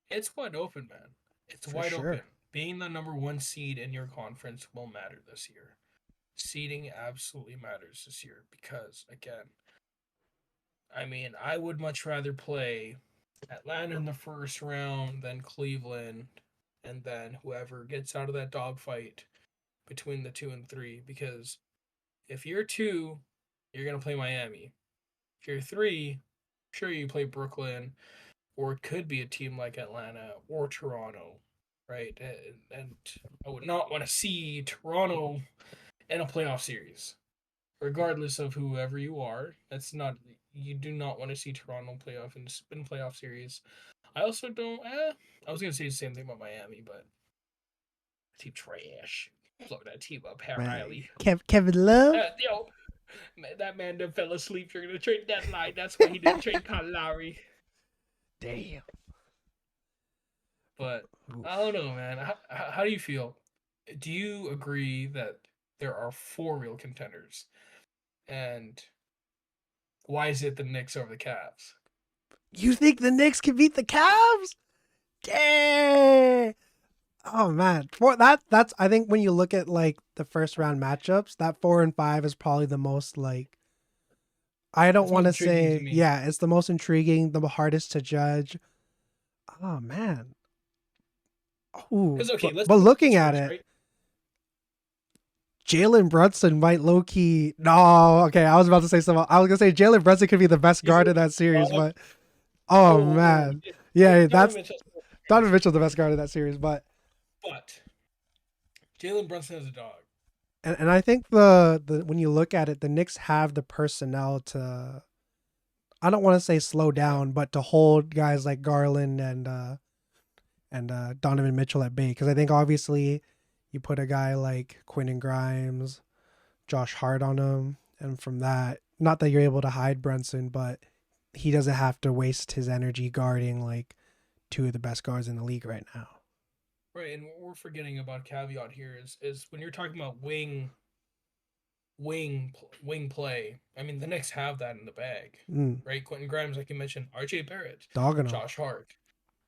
it's wide open, man. It's For wide open. sure. Being the number one seed in your conference will matter this year. Seeding absolutely matters this year because, again, I mean, I would much rather play Atlanta in the first round than Cleveland, and then whoever gets out of that dogfight between the 2 and 3. Because if you're 2, you're gonna play Miami. If you're 3, sure you play Brooklyn, or it could be a team like Atlanta or Toronto, right? And I would not want to see Toronto in a playoff series, regardless of whoever you are. That's not You do not want to see Toronto playoff in playoff series. I also don't. I was gonna say the same thing about Miami, but team trash. Look that team up, Man, Riley. Kevin Love. Yo, man, that man done fell asleep during the trade deadline. That's why he didn't trade Kyle Lowry. Damn. But I Oof. don't know, man. How do you feel? Do you agree that there are four real contenders? And why is it the Knicks over the Cavs? You think the Knicks can beat the Cavs? Dang. Oh man, for that's I think when you look at like the first round matchups, that 4 and 5 is probably the most like I don't That's want most to intriguing to say me. yeah, it's the most intriguing, the hardest to judge. Oh man, ooh, Because okay, let's but look at looking this at first, it, right? Jalen Brunson might low key. No, okay, I was about to say something. I was gonna say Jalen Brunson could be the best You guard think in that series, Donovan? but oh Oh, man, yeah, yeah, Donovan that's Mitchell's in Donovan this series, Mitchell's the best guard in that series, but but Jalen Brunson is a dog. and I think the when you look at it, the Knicks have the personnel to I don't want to say slow Yeah, down, but to hold guys like Garland and Donovan Mitchell at bay. Because I think obviously you put a guy like Quentin Grimes, Josh Hart on him, and from that, not that you're able to hide Brunson, but he doesn't have to waste his energy guarding like two of the best guards in the league right now. right. And what we're forgetting about caveat here is when you're talking about wing play. I mean, the Knicks have that in the bag, Mm, right? Quentin Grimes, like you mentioned, R.J. Barrett, dogging him. Josh Hart.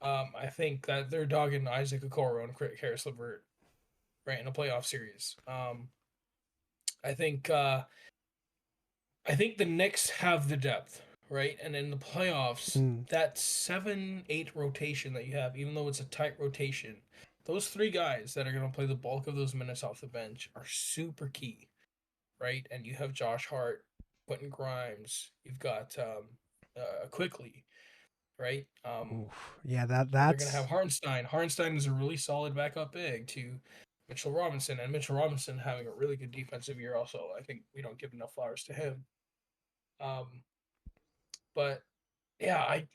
I think that they're dogging Isaac Okoro and Harris LeVert, right, in a playoff series. I think uh, I think the Knicks have the depth, right, and in the playoffs, Mm, that 7-8 rotation that you have, even though it's a tight rotation, those three guys that are going to play the bulk of those minutes off the bench are super key, right? And you have Josh Hart, Quentin Grimes, you've got Quickly, right? oof. Yeah, And they're going to have that's Hartenstein. Hartenstein is a really solid backup big to Mitchell Robinson, and Mitchell Robinson having a really good defensive year. Also, I think we don't give enough flowers to him. Um, but yeah, I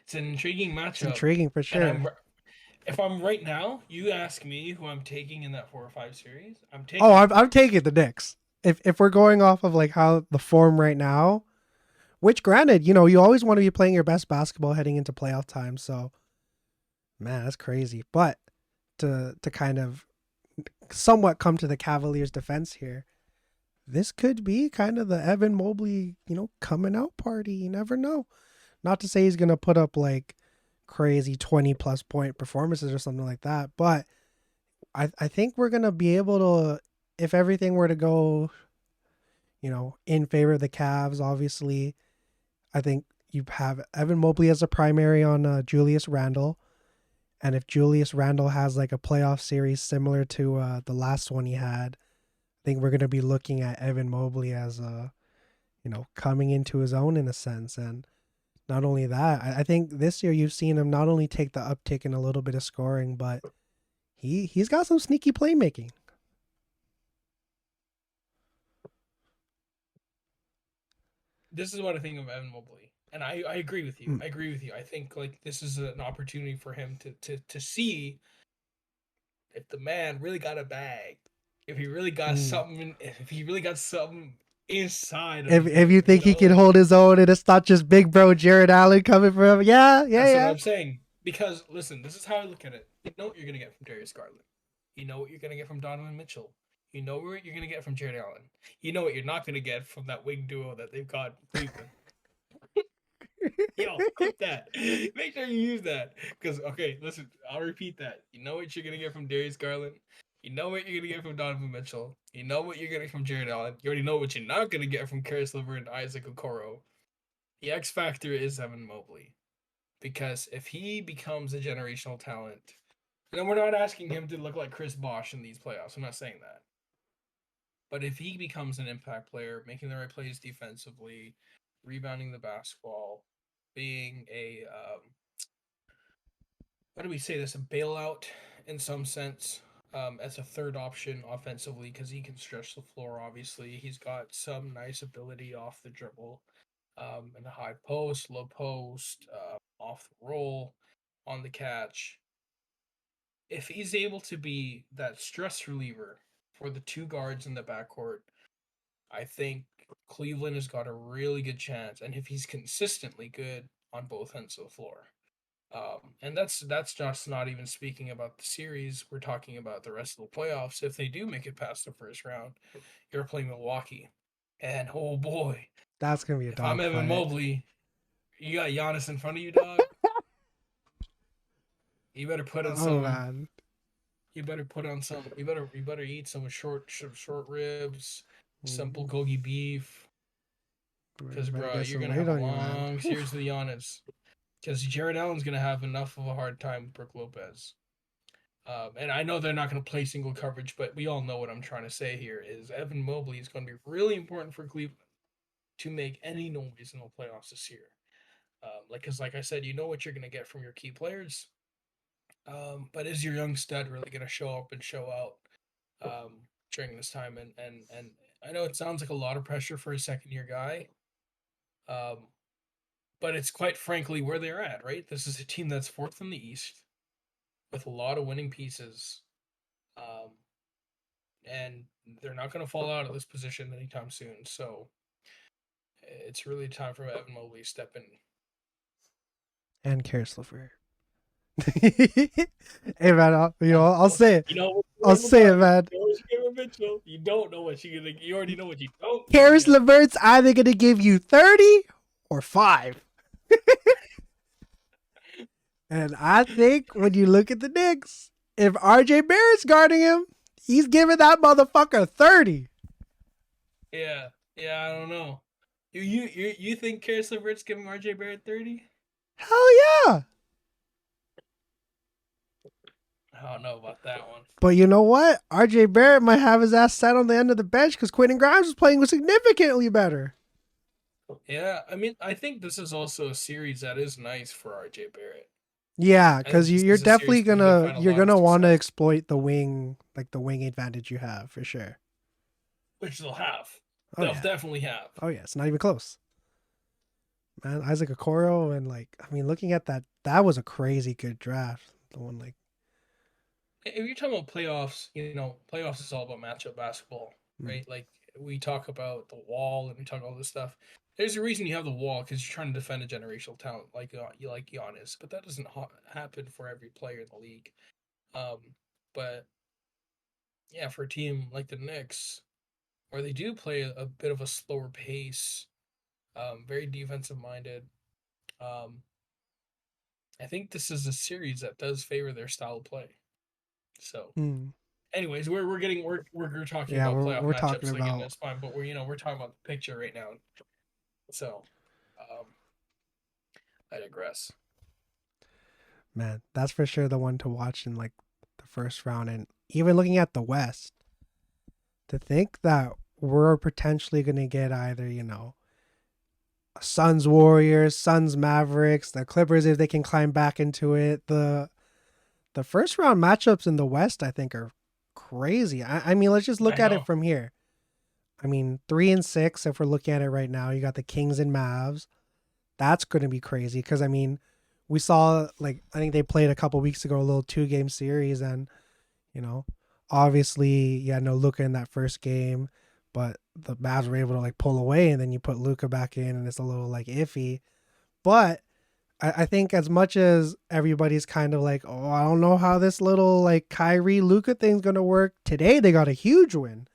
it's an intriguing it's matchup, intriguing for and sure. if I'm right now, you ask me who I'm taking in that 4 or 5 series. I'm Oh, taking the I'm Knicks. taking the Knicks. If we're going off of like how the form right now, which granted, you know, you always want to be playing your best basketball heading into playoff time. So man, that's crazy. But to kind of somewhat come to the Cavaliers' defense here, this could be kind of the Evan Mobley, you know, coming out party. You never know. Not to say he's gonna put up like crazy 20+ point performances or something like that, but I think we're gonna be able to if everything were to go, you know, in favor of the Cavs, obviously, I think you have Evan Mobley as a primary on Julius Randle. And if Julius Randle has like a playoff series similar to the last one he had, I think we're going to be looking at Evan Mobley as coming into his own in a sense. And not only that, I think this year you've seen him not only take the uptick in a little bit of scoring, but he's got some sneaky playmaking. This is what I think of Evan Mobley. And I agree with you. Mm, I agree with you. I think like this is an opportunity for him to see if the man really got a bag, if he really got mm. something, if he really got something inside of If him, you think he can hold his own and it's not just big bro Jared Allen coming for him, yeah, yeah, That's what yeah. I'm saying. Because listen, this is how I look at it. You know what you're gonna get from Darius Garland. You know what you're gonna get from Donovan Mitchell. You know what you're gonna get from Jared Allen. You know what you're not gonna get from that wing duo that they've got in Cleveland. Yo, clip that. Make sure you use that. Because okay, listen, I'll repeat that. You know what you're gonna get from Darius Garland. You know what you're gonna get from Donovan Mitchell. You know what you're gonna get from Jared Allen. You already know what you're not gonna get from Karis LeVert and Isaac Okoro. The X factor is Evan Mobley. Because if he becomes a generational talent, and then we're not asking him to look like Chris Bosh in these playoffs. I'm not saying that. But if he becomes an impact player, making the right plays defensively, rebounding the basketball, being a how do we say this, a bailout in some sense, as a third option offensively because he can stretch the floor. Obviously, he's got some nice ability off the dribble, in the high post, low post, off the roll, on the catch. If he's able to be that stress reliever for the two guards in the backcourt, I think Cleveland has got a really good chance. And if he's consistently good on both ends of the floor, and that's just not even speaking about the series. We're talking about the rest of the playoffs. If they do make it past the first round, you're playing Milwaukee, and oh boy, That's gonna be a if I'm Evan dogfight. Mobley, you got Giannis in front of you, dog. You better put on Oh some. man, You better put on some. You better eat some short ribs, some mm, bulgogi beef, you because better bro, get you're some gonna weight have a on you, man. long series with Giannis. Because Jared Allen's gonna have enough of a hard time with Brook Lopez. And I know they're not going to play single coverage, but we all know what I'm trying to say here is Evan Mobley is going to be really important for Cleveland to make any noise in the playoffs this year. Because like I said, you know what you're going to get from your key players. But is your young stud really going to show up and show out during this time? And I know it sounds like a lot of pressure for a second year guy, um, but it's quite frankly where they're at, right? This is a team that's fourth in the East with a lot of winning pieces. Um, and they're not going to fall out of this position anytime soon. So it's really time for Evan Mobley to step in. And Karis LeVert. Hey man, I'll say it. You know what I'll you gave him, say it, Bobby. man. You know what you gave him, Mitchell. You don't know what you're gonna. You already know what you don't gonna Karis get. LeVert's either gonna give you 30 or 5. And I think when you look at the Knicks, if RJ Barrett's guarding him, he's giving that motherfucker 30. Yeah, yeah. I don't know. You think Karis LeVert's giving RJ Barrett 30? Hell yeah. I don't know about that one. But you know what? RJ Barrett might have his ass sat on the end of the bench because Quentin Grimes was playing significantly better. Yeah, I mean, I think this is also a series that is nice for RJ Barrett. Yeah, I think because this you're is a definitely series where he can gonna find a you're lot of gonna want to success, exploit the wing, like the wing advantage you have for sure. which they'll have. Oh They'll yeah, definitely have. oh yeah, it's not even close, man. Isaac Okoro and looking at that, that was a crazy good draft. The one If you're talking about playoffs, playoffs is all about matchup basketball, mm, right? Like we talk about the wall and we talk all this stuff. There's a reason you have the wall because you're trying to defend a generational talent you like Giannis, but that doesn't happen for every player in the league. Um, but yeah, for a team like the Knicks, where they do play a bit of a slower pace, very defensive minded, um, I think this is a series that does favor their style of play. So mm. anyways, we're talking Yeah, about we're playoff we're talking matchups again. about That's fine, but we're talking about the picture right now. So, um, I digress. Man, that's for sure the one to watch in like the first round. And even looking at the West, to think that we're potentially going to get either, Suns Warriors, Suns Mavericks, the Clippers if they can climb back into it. The first round matchups in the West, I think, are crazy. I mean, let's just look I at it know. from here. I mean, 3 and 6, if we're looking at it right now, you got the Kings and Mavs. That's going to be crazy because, I mean, we saw, like, I think they played a couple weeks ago, a little 2 game series. And, you know, obviously, you had no Luca in that first game, but the Mavs were able to, like, pull away. And then you put Luca back in, and it's a little, like, iffy. But I think as much as everybody's kind of like, oh, I don't know how this little, like, Kyrie Luca thing's going to work, today they got a huge win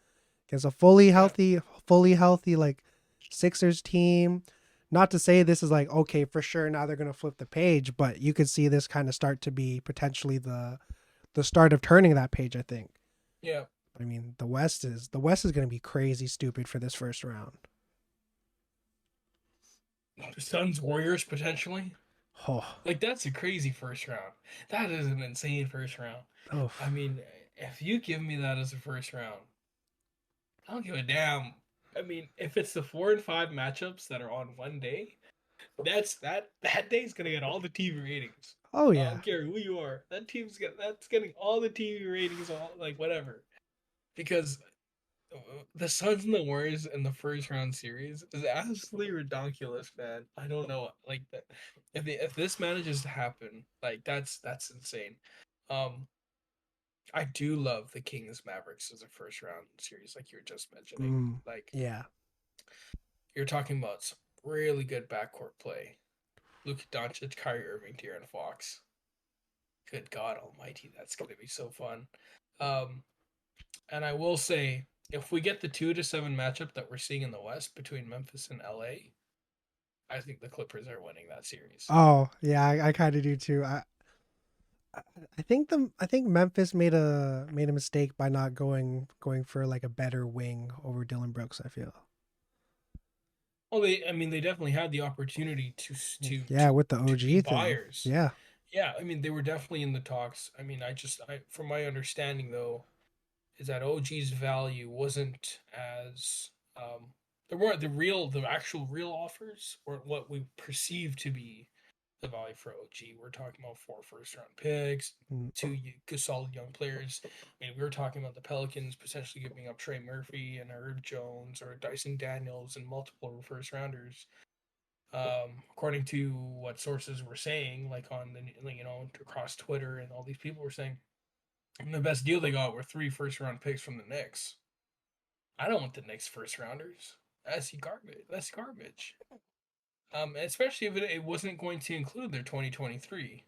against a Yeah. fully healthy like Sixers team. Not to say this is like okay for sure now they're gonna flip the page, but you could see this kind of start to be potentially the start of turning that page. I think. Yeah. I mean the West is gonna be crazy stupid for this first round. The Suns Warriors potentially. Oh, Like that's a crazy first round. That is an insane first round. oh, I mean, if you give me that as a first round, I don't give a damn. I mean, if it's the 4 and 5 matchups that are on one day, that day's gonna get all the TV ratings. oh I yeah. don't care who you are. That's getting all the TV ratings, all like whatever. Because the Suns and the Warriors in the first round series is absolutely ridiculous, man. I don't know, like that. If this manages to happen, like that's insane. Um, I do love the Kings Mavericks as a first round series, like you were just mentioning. Like Yeah. you're talking about some really good backcourt play. Luka Doncic, Kyrie Irving, De'Aaron Fox. Good God Almighty, that's gonna be so fun. Um, and I will say, if we get the 2-7 matchup that we're seeing in the West between Memphis and LA, I think the Clippers are winning that series. Oh yeah. I kind of do too. I think Memphis made a mistake by not going for like a better wing over Dylan Brooks. I feel. Well, I mean, they definitely had the opportunity Yeah, with the to be OG thing. buyers. Yeah. Yeah, I mean, they were definitely in the talks. I mean, from my understanding though, is that OG's value wasn't as there weren't the actual real offers weren't what we perceived to be the value for OG. We're talking about 4 first round picks, Mm. two good solid young players. I mean, we were talking about the Pelicans potentially giving up Trey Murphy and Herb Jones or Dyson Daniels and multiple first rounders. According to what sources were saying, like on across Twitter and all these people were saying, and the best deal they got were 3 first round picks from the Knicks. I don't want the Knicks first rounders. That's garbage. That's garbage. Especially if it wasn't going to include their 2023.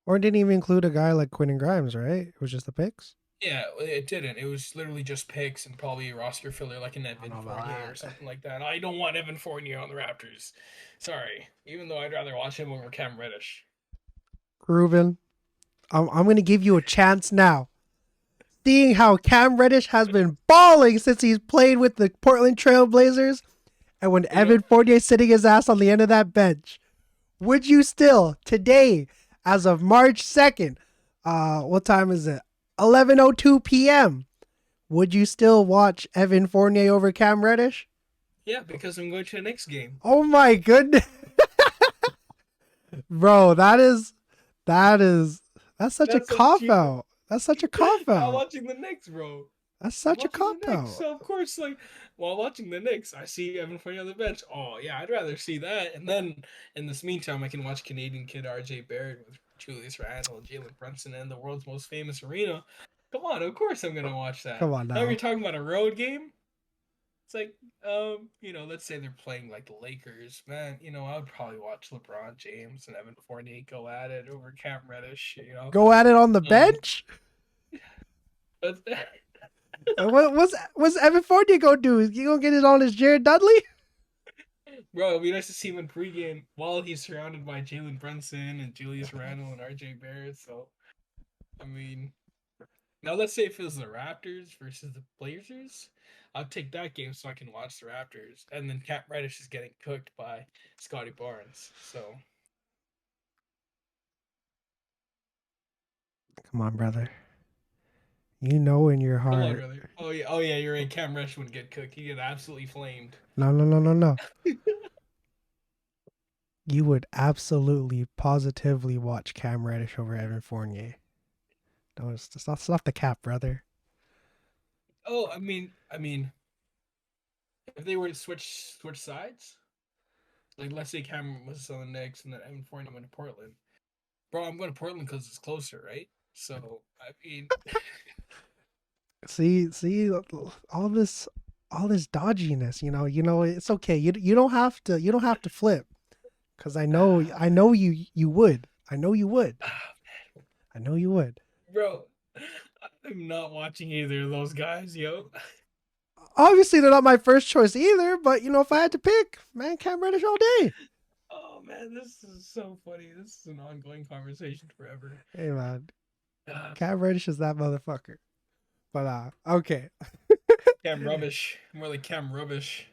Or it didn't even include a guy like Quinn and Grimes, right? It was just the picks. Yeah, it didn't. It was literally just picks and probably a roster filler like an I don't Evan know about Fournier or that. something like that. I don't want Evan Fournier on the Raptors. Sorry. Even though I'd rather watch him over Cam Reddish. Ruben, I'm going to give you a chance now. Seeing how Cam Reddish has been balling since he's played with the Portland Trailblazers, and when You know, Evan Fournier sitting his ass on the end of that bench, would you still, today, as of March 2nd, what time is it? 11:02 p.m. Would you still watch Evan Fournier over Cam Reddish? yeah, because I'm going to the next game. Oh my goodness. Bro, that is that's such a That's a cop cheap. out. That's such a cop I'm out. watching the Knicks, bro. That's I'm such a watching the cop Knicks. out. So of course, like while watching the Knicks, I see Evan Fournier on the bench. Oh yeah, I'd rather see that. And then in this meantime, I can watch Canadian kid RJ Barrett with Julius Randle and Jalen Brunson in the world's most famous arena. Come on, of course I'm gonna watch that. Come on Now if you're now. talking about a road game, it's like let's say they're playing like the Lakers, man. I would probably watch LeBron James and Evan Fournier go at it over Cam Reddish. Go at it on the Um, bench? but What's Evan Fournier gonna do? Is he gonna get it on his Jared Dudley? Bro, it'd be nice to see him in pregame while he's surrounded by Jalen Brunson and Julius Randle and RJ Barrett. So, I mean, now let's say if it was the Raptors versus the Blazers, I'll take that game so I can watch the Raptors. And then Cap Reddish is getting cooked by Scotty Barnes. So, Come on, brother. You know in your Come on, heart. brother. Oh yeah, you're right. Cam Rush would get cooked. He'd get absolutely flamed. No, no, no, no, no. You would absolutely, positively watch Cam Reddish over Evan Fournier. No, it's not the cap, brother. Oh, I mean, if they were to switch sides, like let's say Cam was on the Knicks and then Evan Fournier went to Portland. Bro, I'm going to Portland because it's closer, right? So I mean, See, all this, all this dodginess. It's okay. You don't have to. You don't have to flip. Cause I know you would. I know you would. I know you would. bro, I'm not watching either of those guys, yo. Obviously, they're not my first choice either. But if I had to pick, man, Cam Reddish all day. Oh man, this is so funny. This is an ongoing conversation forever. Hey man, Uh, Cam Reddish is that motherfucker. But okay. Cam rubbish, more like Cam rubbish.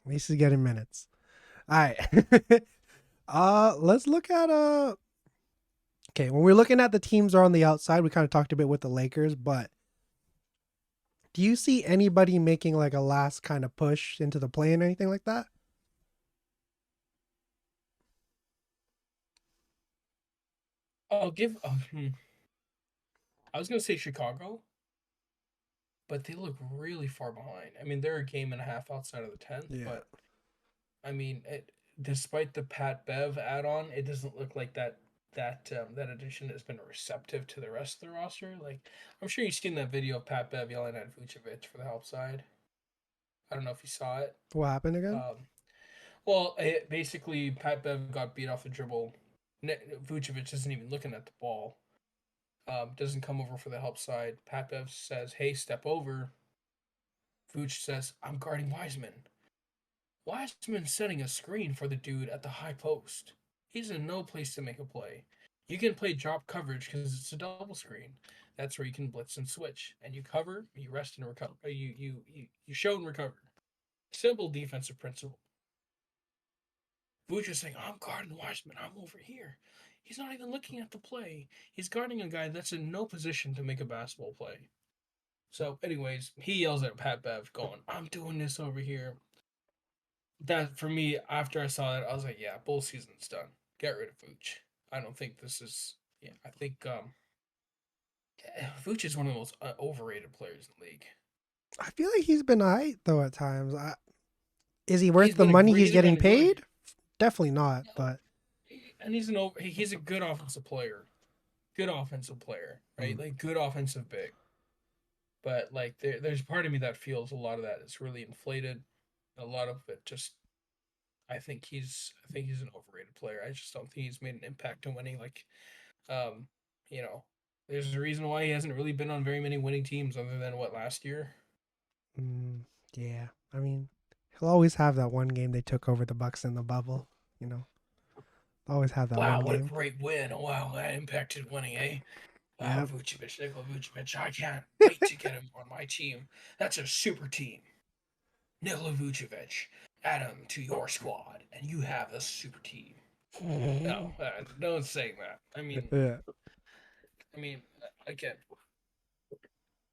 At least he's getting minutes. All right. Let's look at Okay, when we're looking at the teams are on the outside, we kind of talked a bit with the Lakers, but do you see anybody making like a last kind of push into the play and anything like that? I'll give. I was gonna say Chicago, but they look really far behind. I mean, they're a game and a half outside of the 10th, Yeah. but I mean, despite the Pat Bev add-on, it doesn't look like that addition has been receptive to the rest of the roster. Like, I'm sure you've seen that video of Pat Bev yelling at Vucevic for the help side. I don't know if you saw it. What happened again? Well, basically, Pat Bev got beat off the dribble. Vucevic isn't even looking at the ball. Doesn't come over for the help side. Pat Bev says, "Hey, step over." Vooch says, "I'm guarding Wiseman." Wiseman's setting a screen for the dude at the high post. He's in no place to make a play. You can play drop coverage because it's a double screen. That's where you can blitz and switch, and you cover, you rest and recover. You show and recover. Simple defensive principle. Vooch is saying, "I'm guarding Wiseman. I'm over here." He's not even looking at the play. He's guarding a guy that's in no position to make a basketball play. So, anyways, he yells at Pat Bev, going, "I'm doing this over here." That for me, after I saw that, I was like, "Yeah, bull season's done. Get rid of Vooch." I don't think this is. Yeah, I think Vooch is one of the most overrated players in the league. I feel like he's been alright though at times. Is he worth He's the been money he's he's getting been good, paid? Definitely not. But and he's a good offensive player. Good offensive player, right? mm, Like good offensive big. But like there's part of me that feels a lot of that is really inflated. A lot of it just I think he's an overrated player. I just don't think he's made an impact on winning. Like um, you know, there's a reason why he hasn't really been on very many winning teams other than what last year. mm, yeah, I mean, he'll always have that one game they took over the Bucks in the bubble. You know, always have that one Wow, what a game. great win! Oh, wow, that impacted winning, eh? Wow, Yep. Vucevic, Nikola Vucevic, I can't wait to get him on my team. That's a super team. Nikola Vucevic, add him to your squad, and you have a super team. No, no one's saying that. Yeah. I mean, again,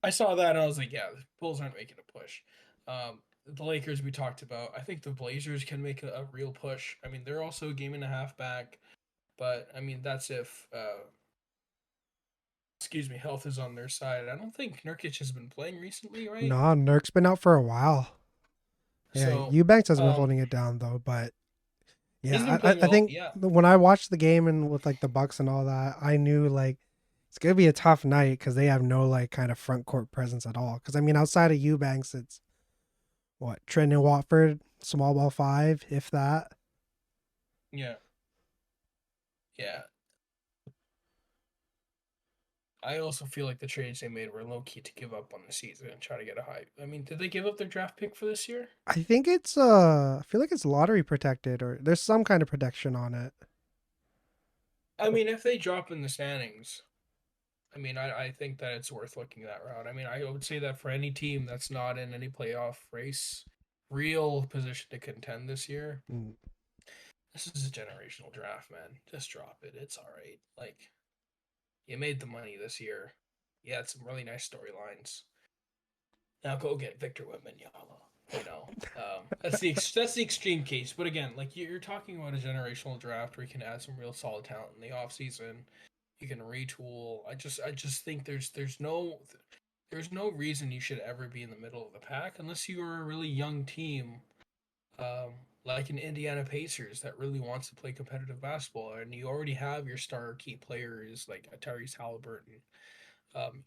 I saw that and I was like, yeah, the Bulls aren't making a push. The Lakers we talked about. I think the Blazers can make a real push. I mean, they're also a game and a half back, but I mean that's if excuse me, health is on their side. I don't think Nurkic has been playing recently, right? No, Nurk's been out for a while. Yeah, So Eubanks has been um, holding it down though, but he's been yeah, I playing I well. think Yeah, when I watched the game and with like the Bucks and all that, I knew like it's gonna be a tough night because they have no like kind of front court presence at all. Because I mean, outside of Eubanks, it's what Trent Watford, small ball five, if that. yeah, yeah. I also feel like the trades they made were low key to give up on the season and try to get a hype. I mean, did they give up their draft pick for this year? I think it's I feel like it's lottery protected or there's some kind of protection on it. I mean, if they drop in the standings, I mean, I think that it's worth looking that route. I mean, I would say that for any team that's not in any playoff race, real position to contend this year, Mm. this is a generational draft, man. Just drop it. It's all right. Like, You made the money this year. You had some really nice storylines. Now go get Victor Wembanyama. You know, that's the extreme case. But again, like you're talking about a generational draft where you can add some real solid talent in the offseason. You can retool. I just think there's no reason you should ever be in the middle of the pack unless you are a really young team, um, like an Indiana Pacers that really wants to play competitive basketball, and you already have your star key players like Tyrese Halliburton,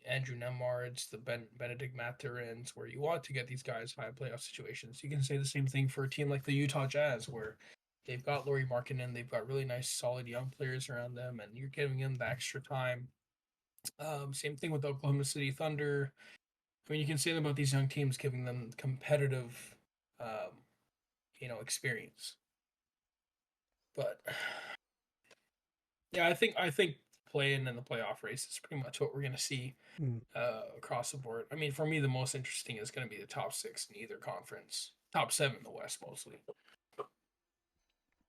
Andrew Nemard's, Benedict Mathurin's, where you want to get these guys high playoff situations. You can say the same thing for a team like the Utah Jazz, where they've got Laurie Markkinen, they've got really nice, solid young players around them, and you're giving them the extra time. Same thing with Oklahoma City Thunder. I mean, you can say that about these young teams, giving them competitive, um, experience. But yeah, I think playing in the playoff race is pretty much what we're gonna see Mm. across the board. I mean, for me, the most interesting is going to be the top six in either conference, top seven in the West mostly.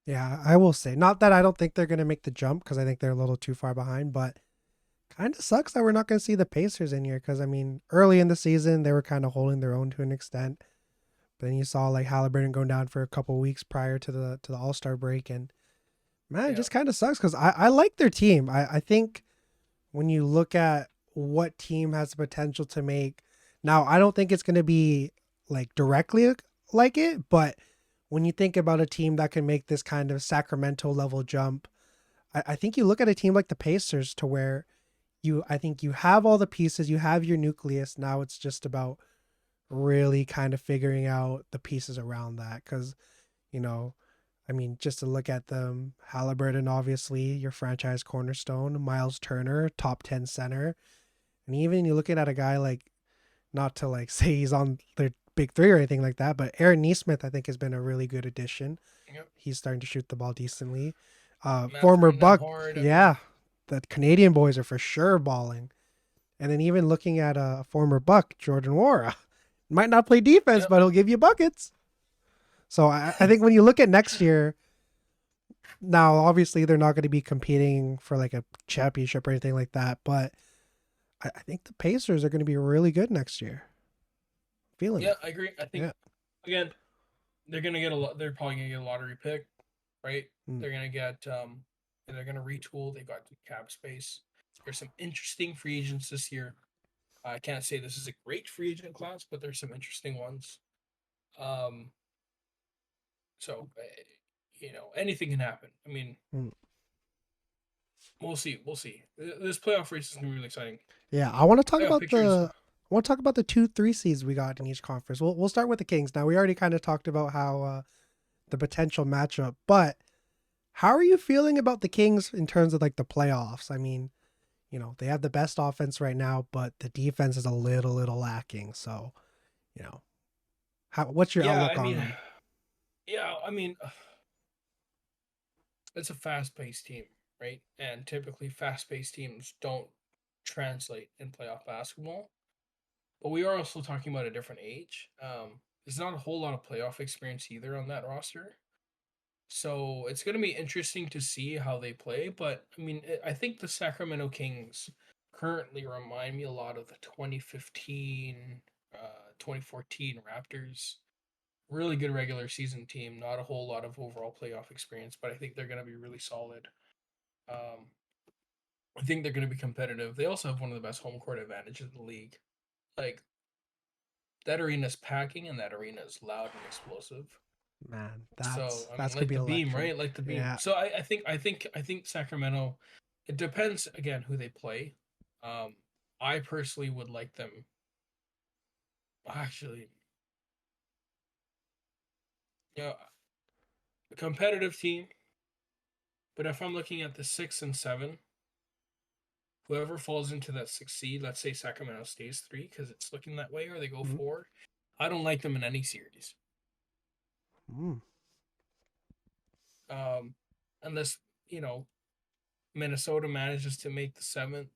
Yeah, I will say, not that I don't think they're going to make the jump because I think they're a little too far behind, but kind of sucks that we're not going to see the Pacers in here because I mean, early in the season they were kind of holding their own to an extent, but then you saw like Halliburton going down for a couple weeks prior to the All Star break, and man, it Yeah, just kind of sucks because I like their team. I think when you look at what team has the potential to make, now I don't think it's going to be like directly like it, but when you think about a team that can make this kind of Sacramento level jump, I think you look at a team like the Pacers to where I think you have all the pieces, you have your nucleus. Now it's just about really kind of figuring out the pieces around that. Cause, you know, I mean, just to look at them, Halliburton, obviously, your franchise cornerstone, Miles Turner, top 10 center. And even you're looking at a guy like, not to like say he's on the big three or anything like that, but Aaron Neesmith, I think, has been a really good addition. yep. He's starting to shoot the ball decently. Former Mathurin and Buck, Horde. I mean, yeah, the Canadian boys are for sure balling. And then even looking at a former Buck, Jordan Wara, might not play defense, yep, but he'll give you buckets. So I think when you look at next year, now obviously they're not going to be competing for like a championship or anything like that, but I think the Pacers are going to be really good next year. Feeling yeah, it. I agree. I think Yeah. again, they're gonna get a lot. They're probably gonna get a lottery pick, right? Mm. They're gonna get and they're gonna retool. They got cap space. There's some interesting free agents this year. I can't say this is a great free agent class, but there's some interesting ones. Um, so anything can happen. I mean, Mm. we'll see. We'll see. This playoff race is gonna be really exciting. Yeah, I want to talk Playoff about pictures. the 2, 3 seeds we got in each conference. We'll start with the Kings. Now we already kind of talked about how the potential matchup, but how are you feeling about the Kings in terms of like the playoffs? I mean, they have the best offense right now, but the defense is a little lacking. So, you know, what's your Yeah, outlook I on mean, them? yeah, I mean, it's a fast-paced team, right? And typically, fast-paced teams don't translate in playoff basketball. But we are also talking about a different age. There's not a whole lot of playoff experience either on that roster. So it's going to be interesting to see how they play. But I mean, I think the Sacramento Kings currently remind me a lot of the 2015, 2014 Raptors. Really good regular season team. Not a whole lot of overall playoff experience, but I think they're going to be really solid. Um, I think they're going to be competitive. They also have one of the best home court advantages in the league. Like that arena's packing and that arena is loud and explosive. Man, So I mean, that's gonna like be the beam, electric. right? Like the beam. Yeah, So I think Sacramento. It depends again who they play. Um, I personally would like them. Actually, a competitive team. But if I'm looking at the 6 and 7, whoever falls into that 6 seed, let's say Sacramento stays 3 because it's looking that way, or they go mm, 4. I don't like them in any series. mm, Um, unless you know Minnesota manages to make the 7th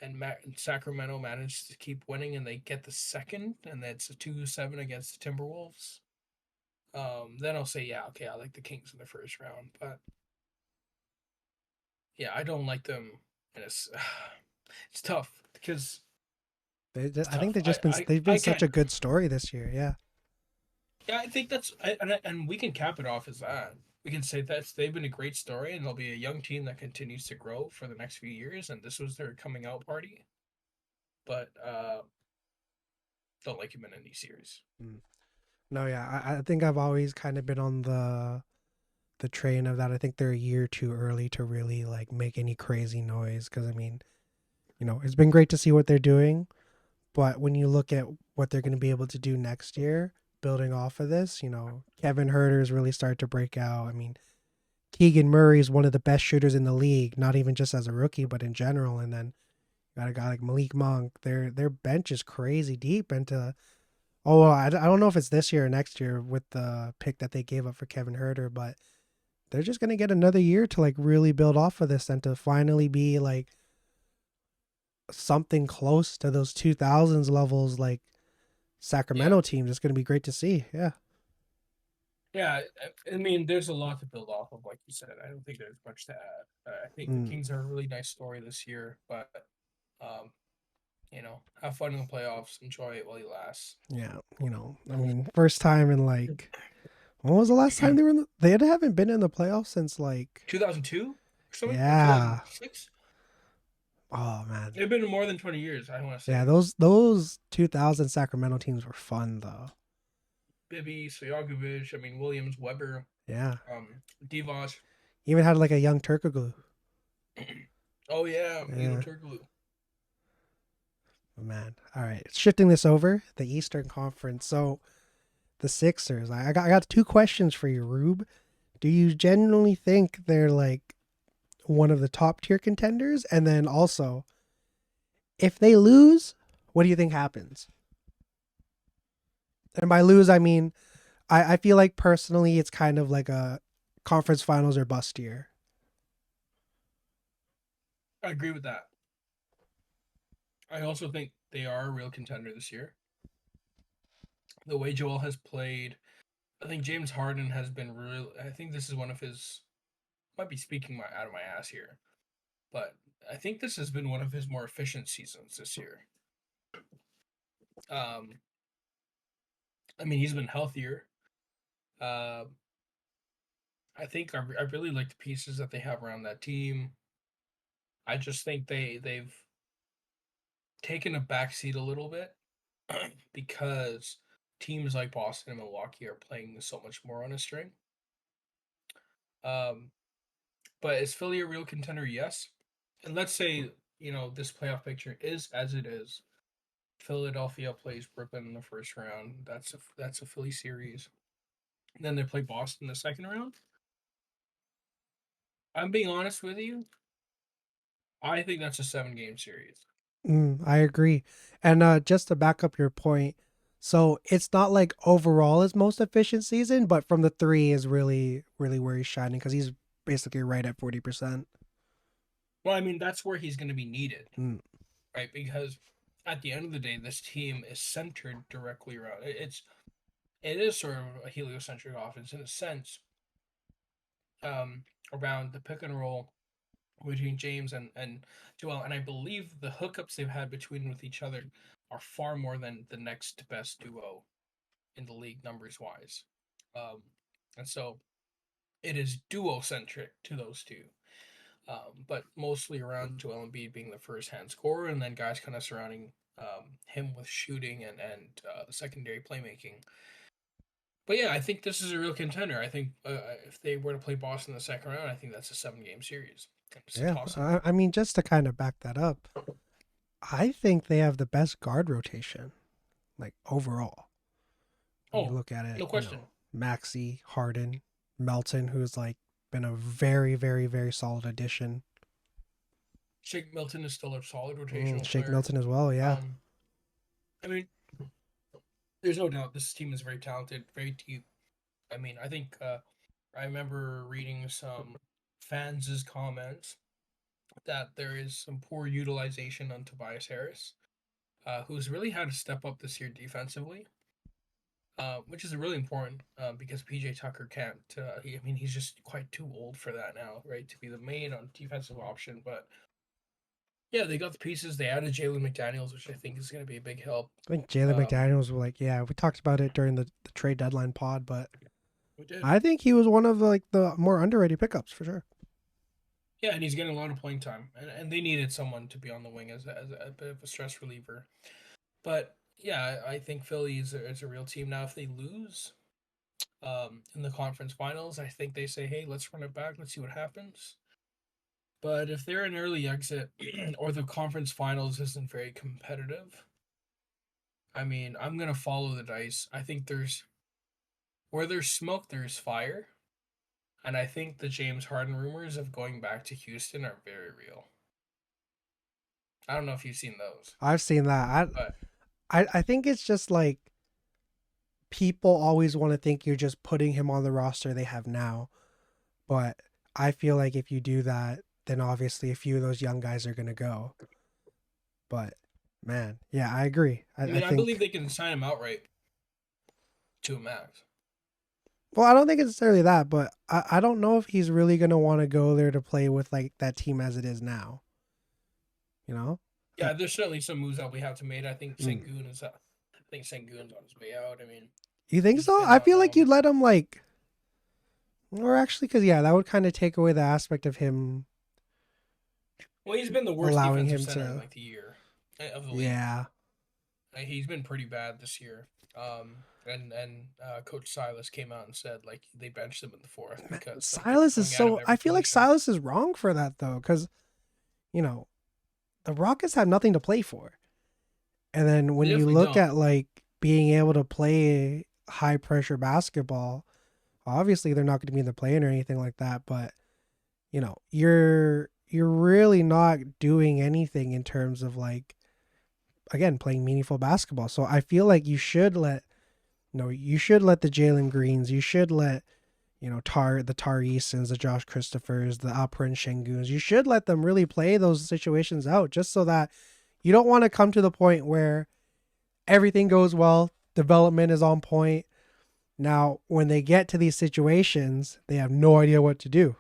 and Sacramento manages to keep winning and they get the second, and that's a 2-7 against the Timberwolves. Then I'll say, yeah, okay, I like the Kings in the first round. But yeah, I don't like them. and it's tough because it's I think tough. they've been I such can't. a good story this year. Yeah. Yeah, I think and we can cap it off as that. We can say that they've been a great story, and they'll be a young team that continues to grow for the next few years. And this was their coming out party, but don't like him in any series. Mm. No, yeah, I think I've always kind of been on the train of that. I think they're a year too early to really like make any crazy noise. Because I mean, it's been great to see what they're doing, but when you look at what they're going to be able to do next year, building off of this, Kevin Herter's really started to break out. I mean, Keegan Murray is one of the best shooters in the league, not even just as a rookie, but in general. And then you got a guy like Malik Monk. Their bench is crazy deep into. Oh, well, I don't know if it's this year or next year with the pick that they gave up for Kevin Herter, but they're just gonna get another year to like really build off of this and to finally be like something close to those 2000s levels, like Yeah, Sacramento teams. It's gonna be great to see. Yeah. yeah. I mean, there's a lot to build off of, like you said. I don't think there's much to add. I think the Mm, Kings are a really nice story this year, but um, have fun in the playoffs, enjoy it while you last. yeah. I mean, first time in like when was the last time they were in they haven't been in the playoffs since like 2002 or something, or yeah. 2006. Oh man. It's been more than 20 years. I want to Yeah, say those 2000 Sacramento teams were fun though. Bibby, Stojakovic. I mean Williams, Weber, Yeah. Divac. Even had like a young Turkoglu. Oh yeah, Milo Yeah. Turkoglu. Oh, man. All right. Shifting this over, the Eastern Conference. So the Sixers. I got two questions for you, Rube. Do you genuinely think they're like one of the top tier contenders? And then also, if they lose, what do you think happens? And by lose, I mean I feel like personally it's kind of like a conference finals or bust year. I agree with that. I also think they are a real contender this year. The way Joel has played, I think James Harden has been real. I think this is one of his. Might be speaking my out of my ass here, but I think this has been one of his more efficient seasons this year. Um, I mean, he's been healthier. Uh, I think I really like the pieces that they have around that team. I just think they've taken a backseat a little bit because teams like Boston and Milwaukee are playing so much more on a string. Um, but is Philly a real contender? Yes. And let's say this playoff picture is as it is. Philadelphia plays Brooklyn in the first round. That's a Philly series. And then they play Boston in the second round. I'm being honest with you. I think that's a 7 game series. I agree. And just to back up your point, so it's not like overall his most efficient season, but from the three is really, really where he's shining because he's basically right at 40%. Well, I mean that's where he's going to be needed, Mm, right? Because at the end of the day, this team is centered directly around it is sort of a heliocentric offense in a sense, um, around the pick and roll between James and Joel, and I believe the hookups they've had between with each other are far more than the next best duo in the league numbers wise, and so it is duo centric to those two. But mostly around Joel Embiid being the first hand scorer, and then guys kind of surrounding him with shooting and secondary playmaking. But yeah, I think this is a real contender. I think if they were to play Boston in the second round, I think that's a 7 game series. It's a yeah. toss up. I mean, just to kind of back that up, I think they have the best guard rotation, like overall. When you Oh, look at it, no question. Maxi, Harden, Melton, who's like been a very, very, very solid addition. Shake Milton is still a solid rotational Shake player. Milton as well, yeah. Um, I mean, there's no doubt this team is very talented, very deep. I mean, I think I remember reading some fans' comments that there is some poor utilization on Tobias Harris, who's really had to step up this year defensively, which is really important because PJ Tucker can't. I mean, he's just quite too old for that now, right? To be the main on defensive option. But Yeah, they got the pieces. They added Jalen McDaniels, which I think is going to be a big help. I think Jalen Um, McDaniels was like, yeah, we talked about it during the trade deadline pod, but we did. I think he was one of like the more underrated pickups for sure. Yeah, and he's getting a lot of playing time, and they needed someone to be on the wing as a bit of a stress reliever. But yeah, I think Philly is a real team now. If they lose in the conference finals, I think they say, hey, let's run it back. Let's see what happens. But if they're an early exit or the conference finals isn't very competitive, I mean, I'm gonna follow the dice. I think there's where there's smoke, there's fire, and I think the James Harden rumors of going back to Houston are very real. I don't know if you've seen those, I've seen that. but I think it's just like people always want to think you're just putting him on the roster they have now, but I feel like if you do that, then obviously a few of those young guys are gonna go. But man, yeah, I agree. I I mean, I believe think they can sign him outright to a max. well, I don't think it's necessarily that, but I don't know if he's really gonna want to go there to play with like that team as it is now. You know? I, Yeah, there's certainly some moves that we have to make. I think mm. Sengun is. I think Sengun's on his way out. I mean, You think he's so? been I out feel like now. you'd let him like, or actually, because yeah, that would kind of take away the aspect of him Well, he's been the worst allowing defensive him center in to. like the year of the league. Yeah, He's been pretty bad this year. And Coach Silas came out and said like they benched him in the fourth man, because like it was Silas is going out of so. I every feel like position. Silas is wrong for that though, because you know the Rockets have nothing to play for, and then They when you definitely look don't. at like being able to play high pressure basketball, obviously they're not going to be in the play-in or anything like that, but you're really not doing anything in terms of like again playing meaningful basketball. So I feel like you should let the Jalen Greens, you should let the Tar Easons, the Josh Christophers, the Alperen Shenguns, you should let them really play those situations out just so that you don't want to come to the point where everything goes well, development is on point. Now, when they get to these situations, they have no idea what to do.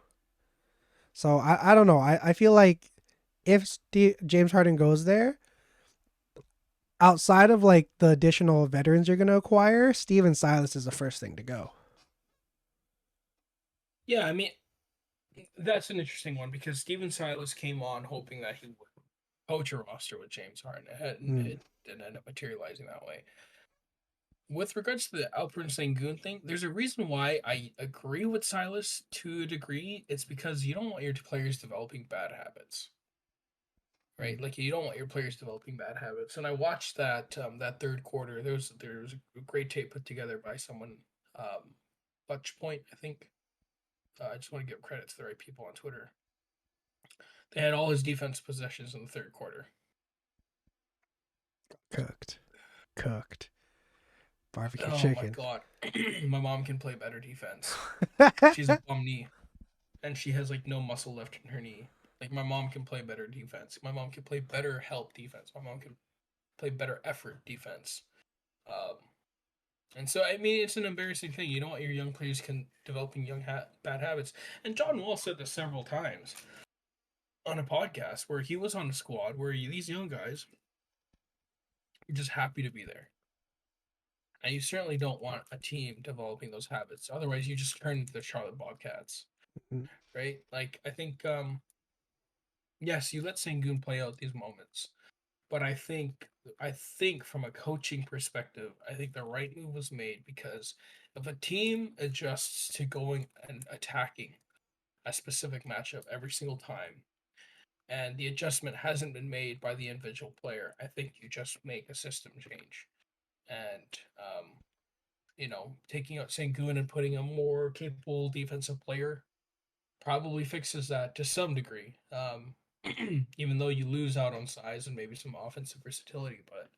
So I don't know. I feel like if James Harden goes there, outside of like the additional veterans you're going to acquire, Steven Silas is the first thing to go. Yeah, I mean that's an interesting one because Steven Silas came on hoping that he would coach a roster with James Harden. Mm, It didn't end up materializing that way. With regards to the Alperen Sengun thing, there's a reason why I agree with Silas to a degree. It's because you don't want your players developing bad habits, mm, right? Like you don't want your players developing bad habits. And I watched that third quarter. There was a great tape put together by someone, Butch Point, I think. I just want to give credit to the right people on Twitter. They had all his defense possessions in the third quarter. cooked, cooked. Barbecue Oh my chicken. god, my mom can play better defense. She's a bum knee, and she has like no muscle left in her knee. Like my mom can play better defense. My mom can play better help defense. My mom can play better effort defense. Um, and so I mean it's an embarrassing thing. You don't want your young players can developing bad habits. And John Wall said this several times on a podcast where he was on a squad where these young guys are just happy to be there. And you certainly don't want a team developing those habits. Otherwise, you just turn into the Charlotte Bobcats, right? Like I think yes, you let Sengun play out these moments, but I think from a coaching perspective, I think the right move was made because if a team adjusts to going and attacking a specific matchup every single time, and the adjustment hasn't been made by the individual player, I think you just make a system change. And taking out Sengun and putting a more capable defensive player probably fixes that to some degree. Even though you lose out on size and maybe some offensive versatility, but